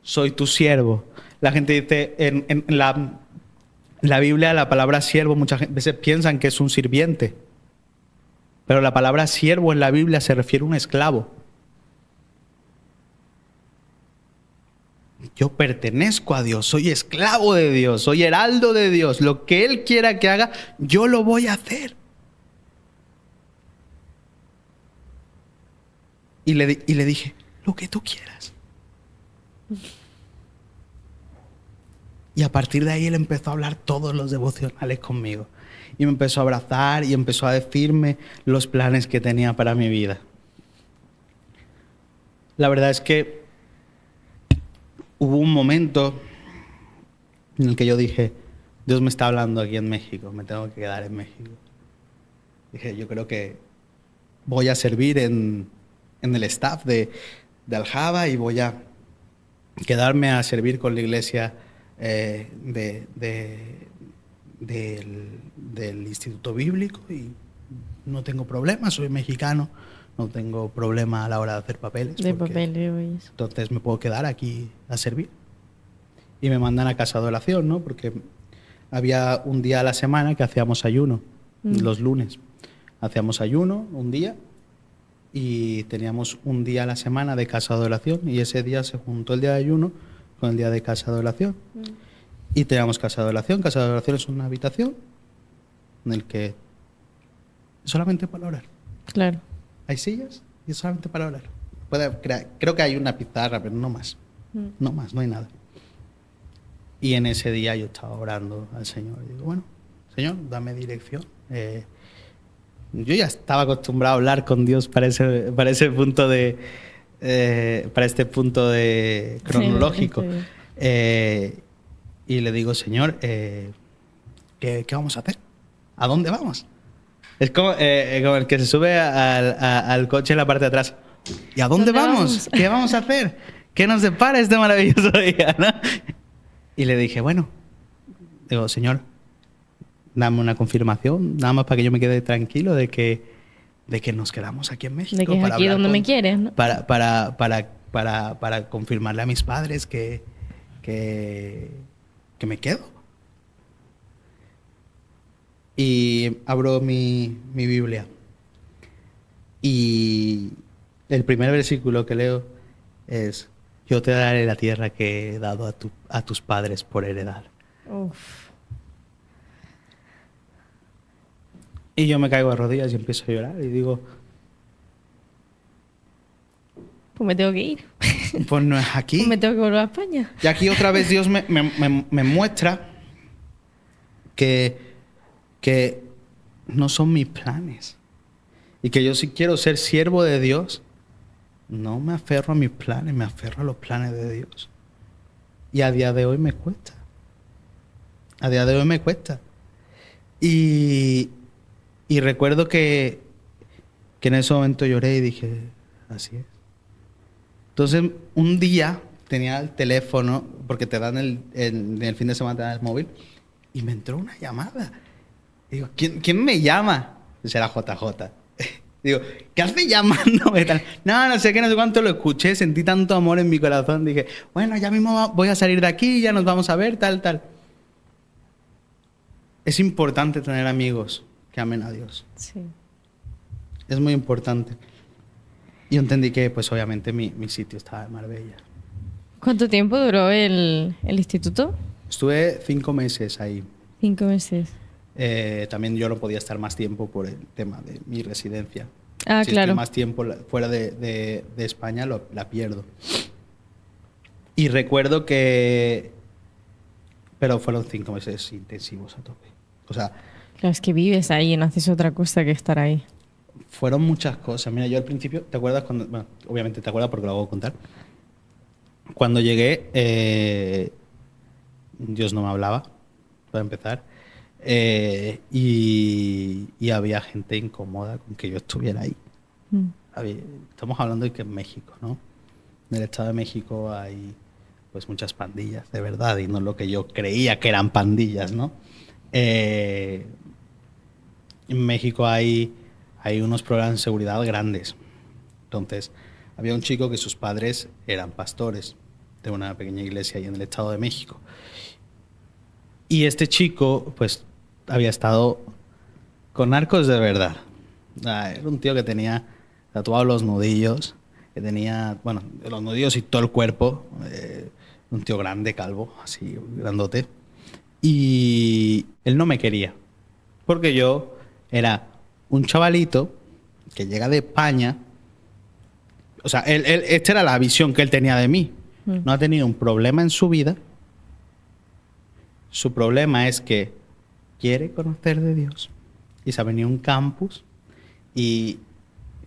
S1: soy tu siervo. La gente dice, en la Biblia, la palabra siervo muchas veces piensan que es un sirviente. Pero la palabra siervo en la Biblia se refiere a un esclavo. Yo pertenezco a Dios, soy esclavo de Dios, soy heraldo de Dios. Lo que Él quiera que haga, yo lo voy a hacer. Y le dije, lo que tú quieras. Y a partir de ahí Él empezó a hablar todos los devocionales conmigo. Y me empezó a abrazar y empezó a decirme los planes que tenía para mi vida. La verdad es que hubo un momento en el que yo dije, Dios me está hablando aquí en México, me tengo que quedar en México. Dije, yo creo que voy a servir en el staff de Aljaba y voy a quedarme a servir con la iglesia del Instituto Bíblico y no tengo problema, soy mexicano, no tengo problema a la hora de hacer papeles. Entonces me puedo quedar aquí a servir. Y me mandan a casa de oración, ¿no? Porque había un día a la semana que hacíamos ayuno, los lunes. Hacíamos ayuno un día y teníamos un día a la semana de casa de oración y ese día se juntó el día de ayuno con el día de casa de oración. Y teníamos casa de oración. Casa de oración es una habitación en el que solamente para orar.
S2: Claro.
S1: Hay sillas y es solamente para orar. Creo que hay una pizarra, pero no más. No más, no hay nada. Y en ese día yo estaba orando al Señor. Y digo, bueno, Señor, dame dirección. Yo ya estaba acostumbrado a hablar con Dios para ese punto de... para este punto de cronológico. Sí, y le digo, Señor, ¿qué vamos a hacer? ¿A dónde vamos? Es como el que se sube al coche en la parte de atrás. ¿Y a dónde vamos? ¿Qué vamos a hacer? ¿Qué nos depara este maravilloso día, ¿no? Y le dije, bueno, digo, Señor, dame una confirmación, nada más para que yo me quede tranquilo de que nos quedamos aquí en México.
S2: De que es aquí donde me quieres, ¿no?
S1: Para confirmarle a mis padres que me quedo. Y abro mi Biblia. Y el primer versículo que leo es: yo te daré la tierra que he dado a tus padres por heredar.
S2: Uf.
S1: Y yo me caigo de rodillas y empiezo a llorar y digo,
S2: pues me tengo que ir.
S1: Pues no es aquí.
S2: Pues me tengo que volver a España.
S1: Y aquí otra vez Dios me muestra que no son mis planes. Y que yo, si quiero ser siervo de Dios, no me aferro a mis planes, me aferro a los planes de Dios. Y a día de hoy me cuesta. A día de hoy me cuesta. Y recuerdo que en ese momento lloré y dije, así es. Entonces, un día tenía el teléfono, porque te dan en el fin de semana te dan el móvil, y me entró una llamada. Digo, ¿quién me llama? Será JJ. Digo, ¿qué hace llamándome? No sé qué, no sé cuánto, lo escuché, sentí tanto amor en mi corazón. Dije, bueno, ya mismo voy a salir de aquí, ya nos vamos a ver, tal. Es importante tener amigos que amen a Dios.
S2: Sí.
S1: Es muy importante. Y entendí que, pues obviamente, mi sitio estaba en Marbella.
S2: ¿Cuánto tiempo duró el instituto?
S1: Estuve 5 meses ahí.
S2: 5 meses.
S1: También yo no podía estar más tiempo por el tema de mi residencia.
S2: Ah,
S1: si
S2: claro.
S1: estoy más tiempo fuera de España, la pierdo. Y recuerdo que... Pero fueron 5 meses intensivos a tope. O sea...
S2: Claro, es que vives ahí, no haces otra cosa que estar ahí.
S1: Fueron muchas cosas. Mira, yo al principio, ¿te acuerdas cuando...? Bueno, obviamente te acuerdas porque lo hago contar. Cuando llegué, Dios no me hablaba, para empezar. Y había gente incómoda con que yo estuviera ahí. Estamos hablando de que en México, ¿no? En el Estado de México hay pues muchas pandillas, de verdad, y no lo que yo creía que eran pandillas, ¿no? En México hay unos problemas de seguridad grandes. Entonces, había un chico que sus padres eran pastores de una pequeña iglesia ahí en el Estado de México. Y este chico, pues, había estado con narcos de verdad. Era un tío que tenía tatuados los nudillos, que tenía, bueno, los nudillos y todo el cuerpo. Un tío grande, calvo, así, grandote. Y él no me quería, porque yo era un chavalito que llega de España. O sea, esta era la visión que él tenía de mí. No ha tenido un problema en su vida. Su problema es que quiere conocer de Dios y se ha venido a un campus. Y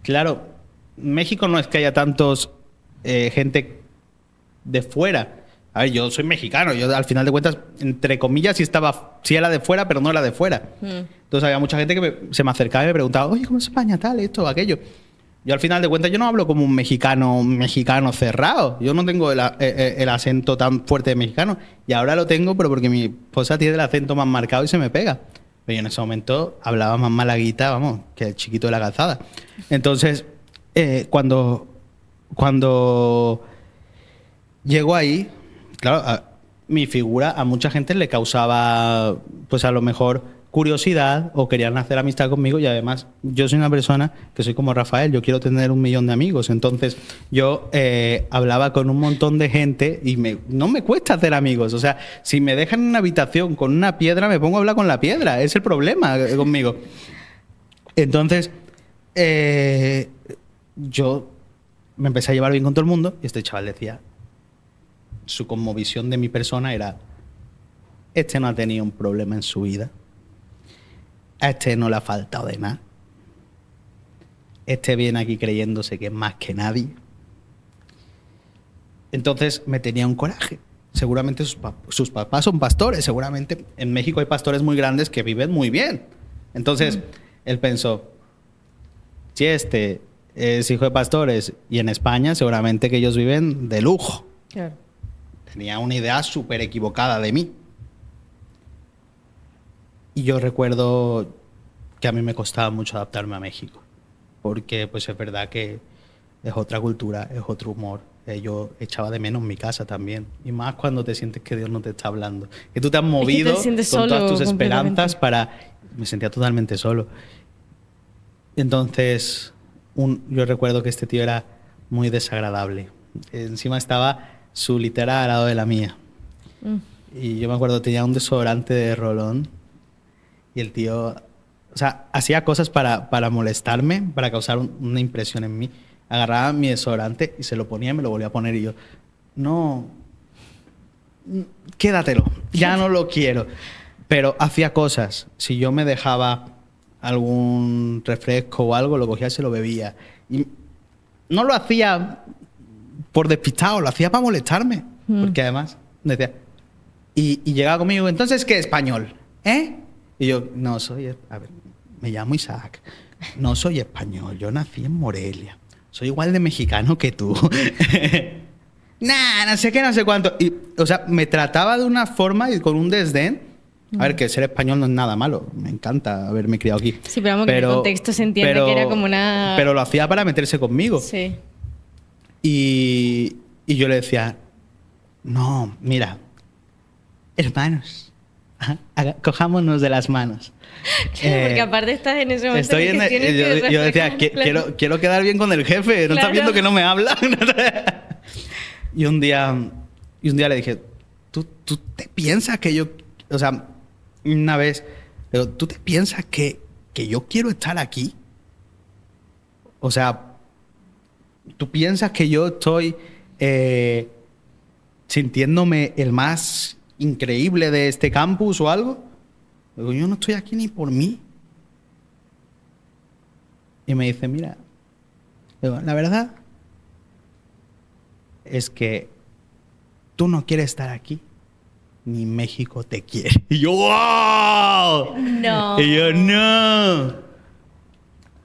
S1: claro, México no es que haya tantos gente de fuera. A ver, yo soy mexicano, yo al final de cuentas, entre comillas, sí era de fuera, pero no era de fuera. Entonces había mucha gente que se me acercaba y me preguntaba, oye, ¿cómo es España tal, esto, aquello? Yo al final de cuentas yo no hablo como un mexicano cerrado. Yo no tengo el acento tan fuerte de mexicano. Y ahora lo tengo, pero porque mi esposa tiene el acento más marcado y se me pega. Pero yo en ese momento hablaba más malaguita, vamos, que el chiquito de la calzada. Entonces, cuando llego ahí, claro, mi figura a mucha gente le causaba, pues a lo mejor, curiosidad o querían hacer amistad conmigo, y además yo soy una persona que soy como Rafael, yo quiero tener 1 millón de amigos. Entonces yo hablaba con un montón de gente y no me cuesta hacer amigos. O sea, si me dejan en una habitación con una piedra, me pongo a hablar con la piedra. Es el problema conmigo. Entonces yo me empecé a llevar bien con todo el mundo y este chaval decía, su cosmovisión de mi persona era, este no ha tenido un problema en su vida. A este no le ha faltado de nada. Este viene aquí creyéndose que es más que nadie. Entonces me tenía un coraje. Seguramente sus papás son pastores. Seguramente en México hay pastores muy grandes que viven muy bien. Entonces él pensó, si este es hijo de pastores y en España seguramente que ellos viven de lujo. Claro. Tenía una idea súper equivocada de mí. Y yo recuerdo que a mí me costaba mucho adaptarme a México, porque pues es verdad que es otra cultura, es otro humor. Yo echaba de menos mi casa también, y más cuando te sientes que Dios no te está hablando, que tú te has movido con todas tus esperanzas para... Me sentía totalmente solo. Entonces, yo recuerdo que este tío era muy desagradable. Encima estaba su litera al lado de la mía. Y yo me acuerdo, tenía un desodorante de rolón. Y el tío, o sea, hacía cosas para molestarme, para causar una impresión en mí. Agarraba mi desodorante y se lo ponía y me lo volvía a poner. Y yo, no, quédatelo, ya no lo quiero. Pero hacía cosas. Si yo me dejaba algún refresco o algo, lo cogía y se lo bebía. Y no lo hacía por despistado, lo hacía para molestarme. Porque además decía... Y llegaba conmigo, entonces, ¿qué español? Y yo, no soy... A ver, me llamo Isaac. No soy español, yo nací en Morelia. Soy igual de mexicano que tú. Nah, no sé qué, no sé cuánto. Y, o sea, me trataba de una forma y con un desdén. A ver, que ser español no es nada malo. Me encanta haberme criado aquí.
S2: Sí, pero vamos, que en el contexto se entiende que era como una...
S1: Pero lo hacía para meterse conmigo.
S2: Sí.
S1: Y yo le decía, no, mira, hermanos, cojámonos de las manos.
S2: Porque aparte estás en ese momento
S1: yo decía, quiero quedar bien con el jefe, no estás viendo que no me habla. y un día le dije, ¿tú te piensas que yo, o sea, una vez, digo, ¿tú te piensas que yo quiero estar aquí? O sea, ¿tú piensas que yo estoy sintiéndome el más increíble de este campus o algo? Digo, yo no estoy aquí ni por mí. Y me dice, mira, digo, la verdad es que tú no quieres estar aquí, ni México te quiere. Y yo, ¡wow!
S2: No.
S1: Y yo, no.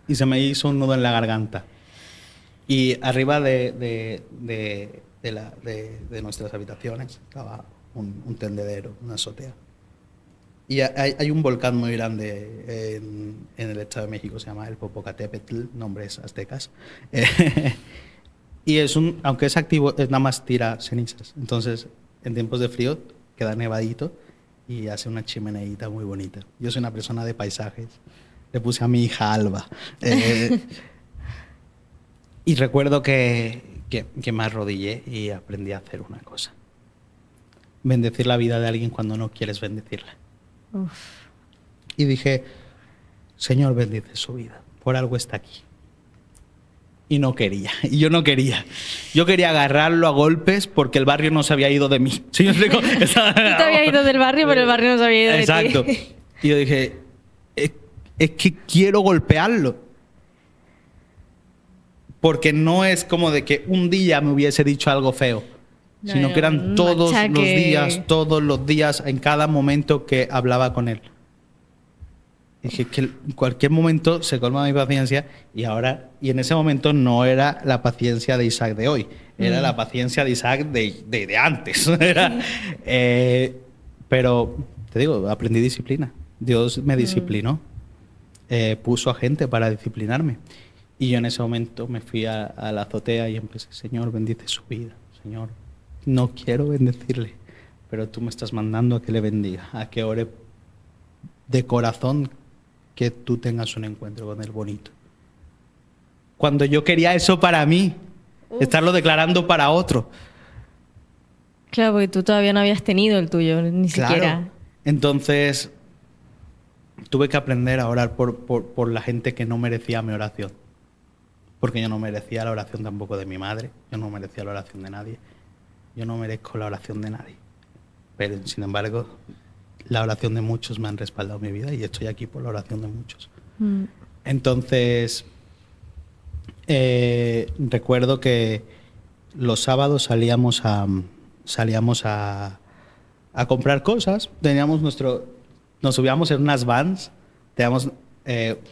S1: Y se me hizo un nudo en la garganta. Y arriba de nuestras habitaciones estaba un tendedero, una azotea. Y hay un volcán muy grande en el Estado de México, se llama el Popocatépetl, nombres aztecas. Y aunque es activo, nada más tira cenizas. Entonces, en tiempos de frío, queda nevadito y hace una chimeneita muy bonita. Yo soy una persona de paisajes. Le puse a mi hija Alba. Y recuerdo que me arrodillé y aprendí a hacer una cosa. Bendecir la vida de alguien cuando no quieres bendecirla.
S2: Uf.
S1: Y dije, Señor, bendice su vida. Por algo está aquí. Y no quería. Y yo no quería. Yo quería agarrarlo a golpes porque el barrio no se había ido de mí. ¿Sí me explico?
S2: Tú te habías ido del barrio, pero el barrio no se había ido de ti.
S1: Exacto. Y yo dije, es que quiero golpearlo. Porque no es como de que un día me hubiese dicho algo feo.
S2: No,
S1: Sino que eran todos los días, en cada momento que hablaba con él. Dije que en cualquier momento se colma mi paciencia y en ese momento no era la paciencia de Isaac de hoy, era la paciencia de Isaac de antes. Pero te digo, aprendí disciplina. Dios me disciplinó, puso a gente para disciplinarme. Y yo en ese momento me fui a la azotea y empecé, Señor, bendice su vida, Señor. No quiero bendecirle, pero tú me estás mandando a que le bendiga, a que ore de corazón que tú tengas un encuentro con el bonito. Cuando yo quería eso para mí, estarlo declarando para otro.
S2: Claro, porque tú todavía no habías tenido el tuyo, ni siquiera.
S1: Entonces, tuve que aprender a orar por la gente que no merecía mi oración. Porque yo no merecía la oración tampoco de mi madre, yo no merecía la oración de nadie. Yo no merezco la oración de nadie. Pero, sin embargo, la oración de muchos me han respaldado mi vida y estoy aquí por la oración de muchos. Entonces, recuerdo que los sábados salíamos a comprar cosas. Nos subíamos en unas vans. Teníamos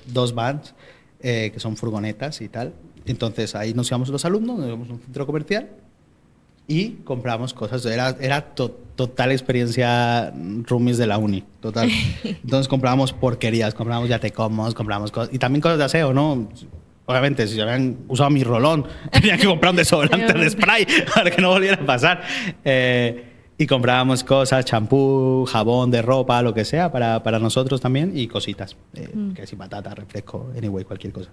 S1: 2 vans que son furgonetas y tal. Entonces, ahí nos íbamos los alumnos, nos íbamos a un centro comercial y compramos cosas. Era total experiencia roomies de la uni, total. Entonces comprábamos porquerías, comprábamos yatecomos, comprábamos cosas. Y también cosas de aseo, ¿no? Obviamente, si habían usado mi rolón, tenían que comprar un desodorante de spray para que no volviera a pasar. Y comprábamos cosas, champú, jabón de ropa, lo que sea, para nosotros también. Y cositas, que si patata, refresco, anyway, cualquier cosa.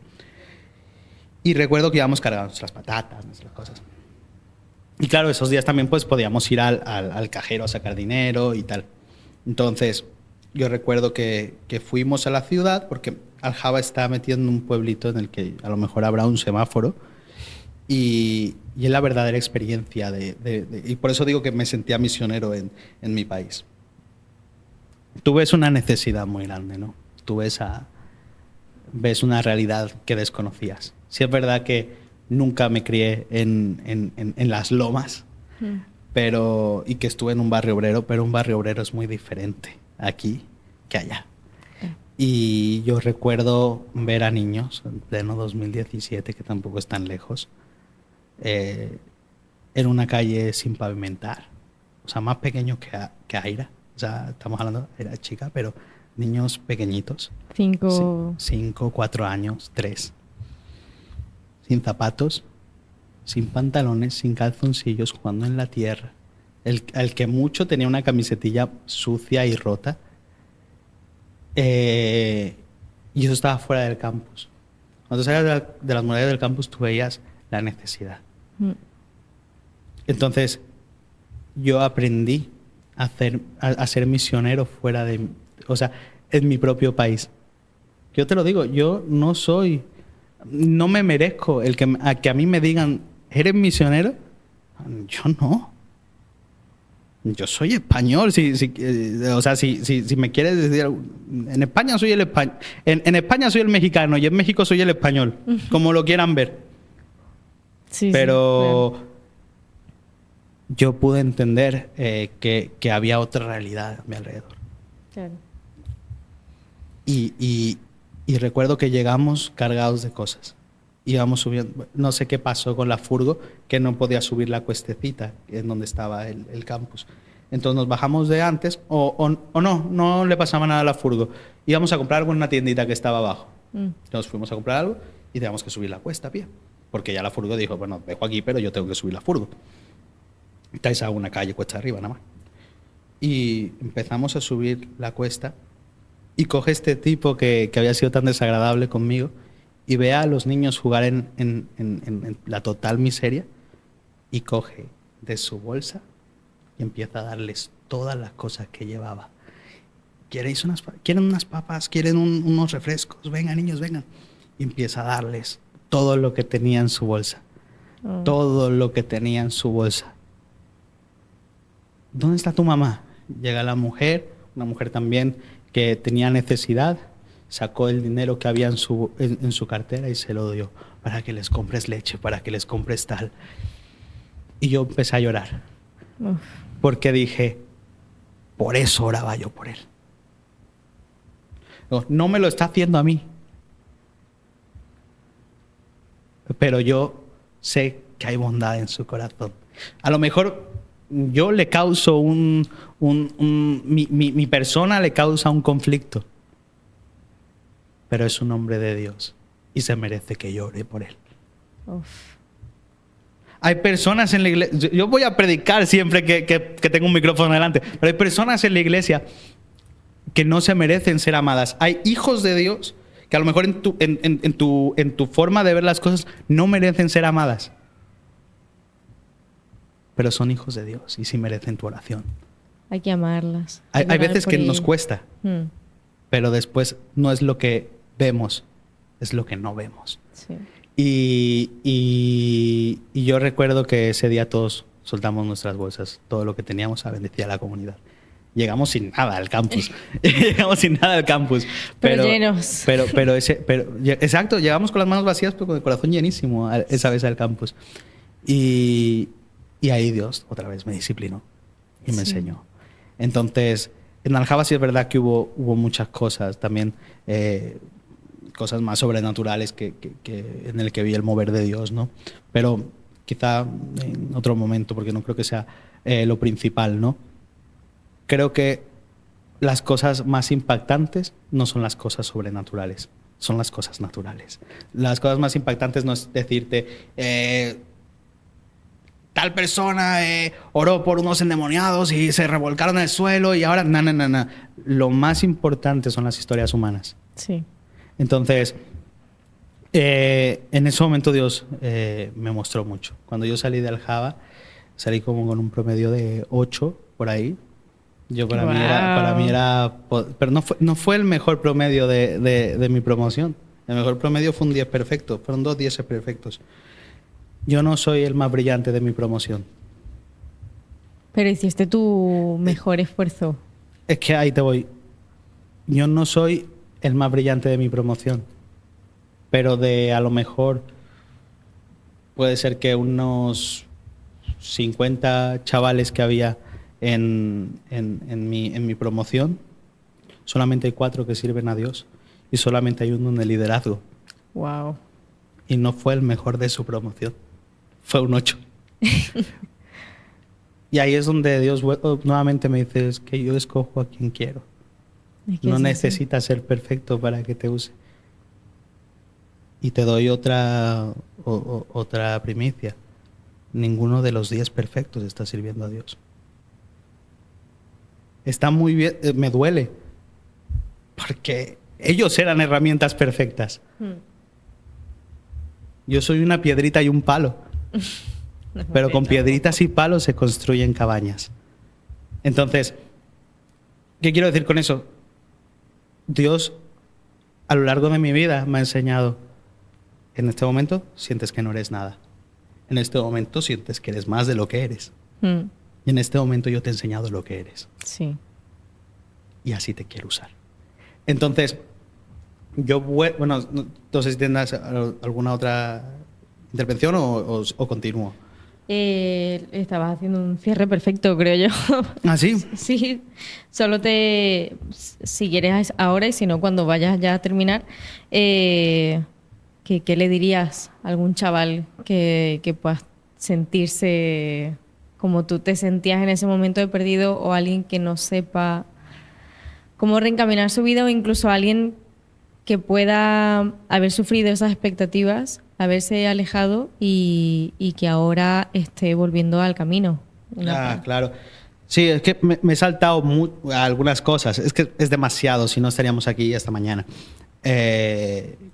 S1: Y recuerdo que íbamos cargando nuestras patatas, nuestras cosas. Y claro, esos días también pues podíamos ir al cajero a sacar dinero y tal. Entonces, yo recuerdo que fuimos a la ciudad porque Aljaba está metido en un pueblito en el que a lo mejor habrá un semáforo y es la verdadera experiencia y por eso digo que me sentía misionero en mi país. Tú ves una necesidad muy grande, ¿no? Tú ves una realidad que desconocías. Sí es verdad que nunca me crié en las lomas, y que estuve en un barrio obrero, pero un barrio obrero es muy diferente aquí que allá. Y yo recuerdo ver a niños en pleno 2017, que tampoco es tan lejos, en una calle sin pavimentar, o sea, más pequeño que Aira. O sea, estamos hablando, era chica, pero niños pequeñitos. 5, 4 años, 3. Sin zapatos, sin pantalones, sin calzoncillos, jugando en la tierra. El que mucho tenía una camisetilla sucia y rota. Y eso estaba fuera del campus. Cuando salías de las murallas del campus, tú veías la necesidad. Entonces, yo aprendí a ser misionero fuera de... O sea, en mi propio país. Yo te lo digo, yo no me merezco que a mí me digan, ¿eres misionero? Yo no. Yo soy español. Si me quieres decir, en España soy el español, en España soy el mexicano y en México soy el español, como lo quieran ver.
S2: Sí,
S1: pero
S2: sí,
S1: yo pude entender que había otra realidad a mi alrededor.
S2: Claro.
S1: Y recuerdo que llegamos cargados de cosas. Íbamos subiendo, no sé qué pasó con la furgo, que no podía subir la cuestecita en donde estaba el campus. Entonces nos bajamos de antes, o no le pasaba nada a la furgo. Íbamos a comprar algo en una tiendita que estaba abajo. Nos fuimos a comprar algo y teníamos que subir la cuesta a pie. Porque ya la furgo dijo, bueno, dejo aquí, pero yo tengo que subir la furgo. Estáis a una calle cuesta arriba nada más. Y empezamos a subir la cuesta y coge este tipo que había sido tan desagradable conmigo y ve a los niños jugar en la total miseria y coge de su bolsa y empieza a darles todas las cosas que llevaba. ¿Quieren unas papas? ¿Quieren unos refrescos? Vengan, niños, vengan. Y empieza a darles todo lo que tenía en su bolsa. Todo lo que tenía en su bolsa. ¿Dónde está tu mamá? Llega la mujer, una mujer también que tenía necesidad, sacó el dinero que había en su cartera y se lo dio para que les compres leche, para que les compres tal. Y yo empecé a llorar. Porque dije, por eso oraba yo por él. No me lo está haciendo a mí. Pero yo sé que hay bondad en su corazón. A lo mejor yo le causo mi persona le causa un conflicto. Pero es un hombre de Dios y se merece que llore por él. Hay personas en la iglesia, yo voy a predicar siempre que tengo un micrófono delante, pero hay personas en la iglesia que no se merecen ser amadas. Hay hijos de Dios que a lo mejor en tu forma de ver las cosas no merecen ser amadas. Pero son hijos de Dios y sí merecen tu oración.
S2: Hay que amarlas.
S1: Hay veces que nos cuesta, pero después no es lo que vemos, es lo que no vemos.
S2: Sí.
S1: Y yo recuerdo que ese día todos soltamos nuestras bolsas, todo lo que teníamos a bendecir a la comunidad. Llegamos sin nada al campus.
S2: Pero llenos.
S1: Exacto, llegamos con las manos vacías, pero con el corazón llenísimo esa vez al campus. Y ahí Dios otra vez me disciplinó y me enseñó. Entonces, en Aljaba sí es verdad que hubo muchas cosas también, cosas más sobrenaturales que en el que vi el mover de Dios, ¿no? Pero quizá en otro momento, porque no creo que sea lo principal, ¿no? Creo que las cosas más impactantes no son las cosas sobrenaturales, son las cosas naturales. Las cosas más impactantes no es decirte, tal persona oró por unos endemoniados y se revolcaron en el suelo y ahora, no. Lo más importante son las historias humanas.
S2: Sí.
S1: Entonces, en ese momento Dios me mostró mucho. Cuando yo salí de Aljaba, salí como con un promedio de 8 por ahí. Para mí era, pero no fue el mejor promedio de mi promoción. El mejor promedio fue un 10 perfecto, fueron 2 10 perfectos. Yo no soy el más brillante de mi promoción.
S2: Pero hiciste tu mejor esfuerzo.
S1: Es que ahí te voy. Yo no soy el más brillante de mi promoción, pero a lo mejor puede ser que unos 50 chavales que había en mi promoción, solamente hay 4 que sirven a Dios y solamente hay uno en el liderazgo.
S2: Wow.
S1: Y no fue el mejor de su promoción, fue un 8. Y ahí es donde Dios nuevamente me dice, es que yo escojo a quien quiero. No necesitas ser perfecto para que te use. Y te doy otra primicia. Ninguno de los 10 perfectos está sirviendo a Dios. Está muy bien, me duele, porque ellos eran herramientas perfectas. Yo soy una piedrita y un palo, pero con piedritas y palos se construyen cabañas. Entonces, ¿qué quiero decir con eso? Dios, a lo largo de mi vida, me ha enseñado, en este momento sientes que no eres nada. En este momento sientes que eres más de lo que eres. Y en este momento yo te he enseñado lo que eres.
S2: Sí. Y
S1: así te quiero usar. Entonces, no sé si tendrás alguna otra intervención o continúo.
S2: Estabas haciendo un cierre perfecto, creo yo.
S1: ¿Ah, sí?
S2: Sí, solo si quieres ahora y si no, cuando vayas ya a terminar, ¿qué le dirías a algún chaval que pueda sentirse como tú te sentías en ese momento de perdido, o alguien que no sepa cómo reencaminar su vida, o incluso alguien que pueda haber sufrido esas expectativas, haberse alejado y que ahora esté volviendo al camino?
S1: Claro. Sí, es que me he saltado algunas cosas. Es que es demasiado, si no estaríamos aquí hasta mañana.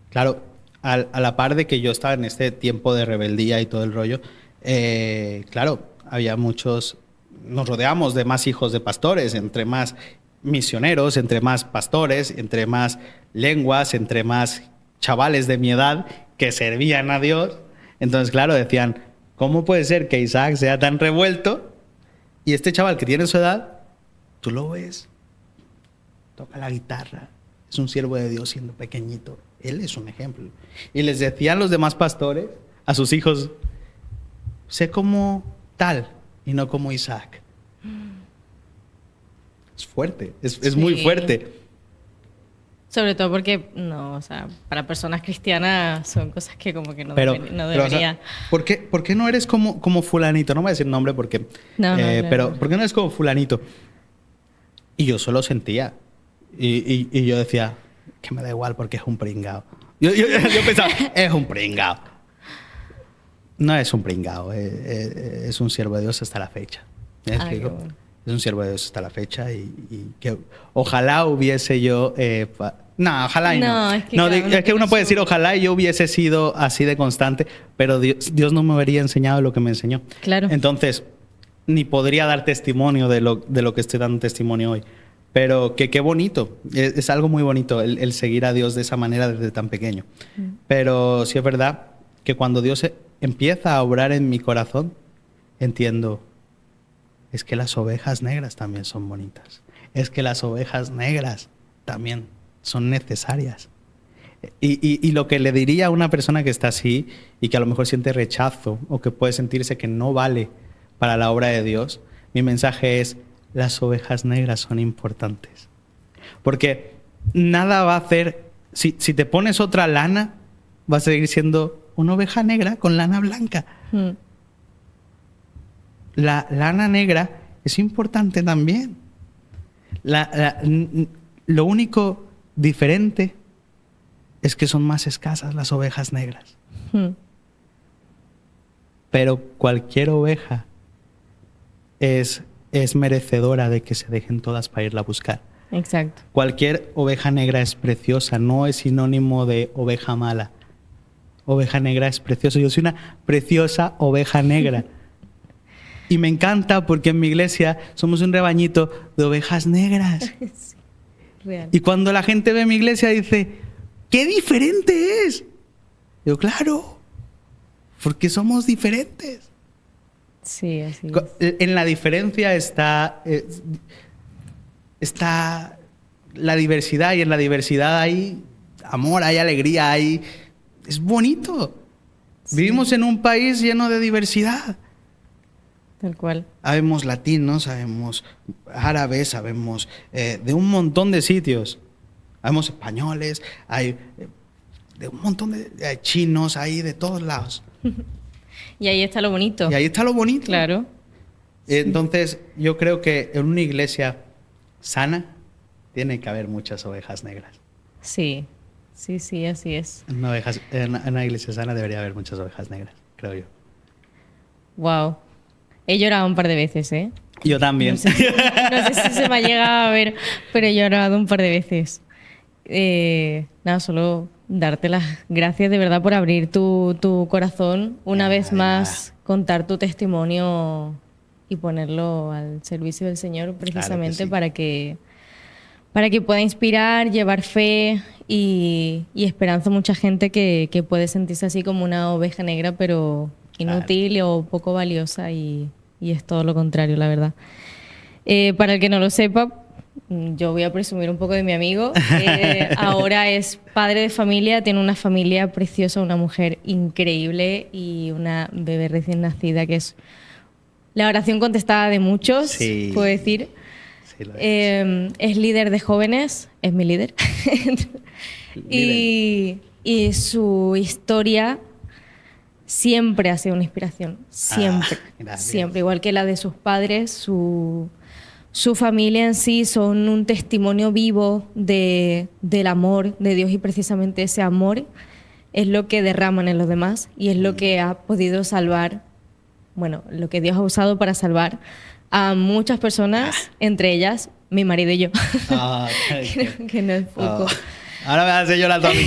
S1: Claro, a la par de que yo estaba en este tiempo de rebeldía y todo el rollo, claro, había muchos... Nos rodeamos de más hijos de pastores, entre más misioneros, entre más pastores, entre más lenguas, entre más chavales de mi edad que servían a Dios. Entonces, claro, decían, ¿cómo puede ser que Isaac sea tan revuelto y este chaval que tiene su edad, tú lo ves, toca la guitarra, es un siervo de Dios siendo pequeñito? Él es un ejemplo. Y les decían los demás pastores a sus hijos, sé como tal y no como Isaac. Es fuerte, es muy fuerte.
S2: Sobre todo porque, no, o sea, para personas cristianas son cosas que como que no debería.
S1: O sea, ¿por qué no eres como fulanito? No voy a decir nombre porque... claro. Pero ¿por qué no eres como fulanito? Y yo solo sentía. Y yo decía, que me da igual porque es un pringao. Yo pensaba, es un pringao. No es un pringao, es un siervo de Dios hasta la fecha. Es un siervo de Dios hasta la fecha y que ojalá hubiese yo... no, ojalá y no. Es que uno puede decir ojalá y yo hubiese sido así de constante, pero Dios no me habría enseñado lo que me enseñó.
S2: Claro.
S1: Entonces, ni podría dar testimonio de lo que estoy dando testimonio hoy. Pero qué bonito, es algo muy bonito el seguir a Dios de esa manera desde tan pequeño. Pero sí es verdad que cuando Dios empieza a obrar en mi corazón, entiendo, es que las ovejas negras también son bonitas. Es que las ovejas negras también son necesarias. Y lo que le diría a una persona que está así y que a lo mejor siente rechazo o que puede sentirse que no vale para la obra de Dios, mi mensaje es, las ovejas negras son importantes. Porque nada va a hacer, si te pones otra lana, va a seguir siendo una oveja negra con lana blanca. La lana negra es importante también. Lo único diferente es que son más escasas las ovejas negras. Pero cualquier oveja es merecedora de que se dejen todas para irla a buscar.
S2: Exacto.
S1: Cualquier oveja negra es preciosa, no es sinónimo de oveja mala. Oveja negra es preciosa. Yo soy una preciosa oveja negra. Y me encanta porque en mi iglesia somos un rebañito de ovejas negras.
S2: Sí, real.
S1: Y cuando la gente ve mi iglesia dice, ¡qué diferente es! Digo, claro, porque somos diferentes.
S2: Sí, así es.
S1: En la diferencia está la diversidad, y en la diversidad hay amor, hay alegría, es bonito. Sí. Vivimos en un país lleno de diversidad.
S2: Tal cual.
S1: Habemos latinos, habemos árabes, habemos de un montón de sitios. Habemos españoles, hay de un montón de chinos, hay de todos lados.
S2: Y ahí está lo bonito.
S1: Y ahí está lo bonito.
S2: Claro.
S1: Entonces, yo creo que en una iglesia sana tiene que haber muchas ovejas negras.
S2: Sí, así es.
S1: En una iglesia sana debería haber muchas ovejas negras, creo yo.
S2: Wow. He llorado un par de veces, ¿eh?
S1: Yo también.
S2: No sé si se me ha llegado a ver, pero he llorado un par de veces. Nada, solo darte las gracias de verdad por abrir tu corazón una vez más, contar tu testimonio y ponerlo al servicio del Señor precisamente, claro que sí, para que pueda inspirar, llevar fe y esperanza a mucha gente que puede sentirse así como una oveja negra, pero inútil, claro, o poco valiosa, y es todo lo contrario, la verdad. Para el que no lo sepa, yo voy a presumir un poco de mi amigo. Ahora es padre de familia, tiene una familia preciosa, una mujer increíble y una bebé recién nacida que es la oración contestada de muchos,
S1: Sí.
S2: puedo decir.
S1: Sí, lo es.
S2: Es líder de jóvenes, es mi líder. y su historia siempre ha sido una inspiración, siempre,
S1: Gracias.
S2: siempre. Igual que la de sus padres, su familia en sí son un testimonio vivo del amor de Dios y precisamente ese amor es lo que derraman en los demás y es lo que ha podido salvar, bueno, lo que Dios ha usado para salvar a muchas personas, entre ellas mi marido y yo. Creo que no es poco.
S1: Ahora me hace llorar tú a mí.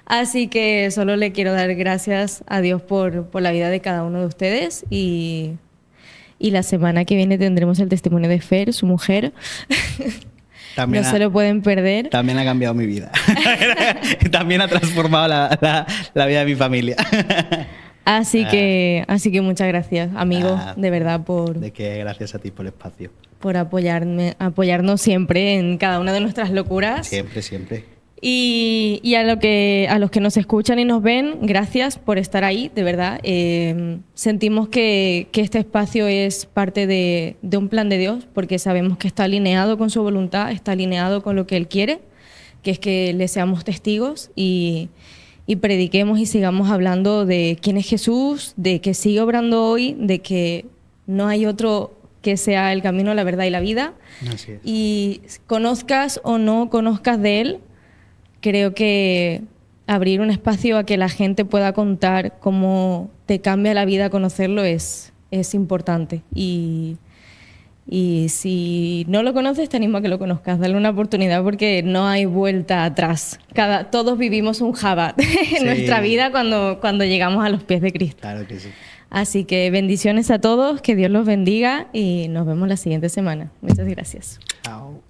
S2: Así que solo le quiero dar gracias a Dios por la vida de cada uno de ustedes y la semana que viene tendremos el testimonio de Fer, su mujer.
S1: También
S2: no se lo pueden perder.
S1: También ha cambiado mi vida. También ha transformado la vida de mi familia.
S2: Así que muchas gracias, amigo, de verdad,
S1: De que gracias a ti por el espacio.
S2: por apoyarnos siempre en cada una de nuestras locuras.
S1: Siempre, siempre.
S2: Y a los que nos escuchan y nos ven, gracias por estar ahí, de verdad. Sentimos que este espacio es parte de un plan de Dios, porque sabemos que está alineado con su voluntad, está alineado con lo que Él quiere, que es que le seamos testigos y prediquemos y sigamos hablando de quién es Jesús, de que sigue obrando hoy, de que no hay otro que sea el camino, la verdad y la vida.
S1: Así es.
S2: Y conozcas o no conozcas de Él, creo que abrir un espacio a que la gente pueda contar cómo te cambia la vida conocerlo es importante. Y si no lo conoces, te animo a que lo conozcas. Dale una oportunidad porque no hay vuelta atrás. Todos vivimos un Jabat en nuestra vida cuando llegamos a los pies de Cristo.
S1: Claro que sí.
S2: Así que bendiciones a todos, que Dios los bendiga y nos vemos la siguiente semana. Muchas gracias.
S1: Chao.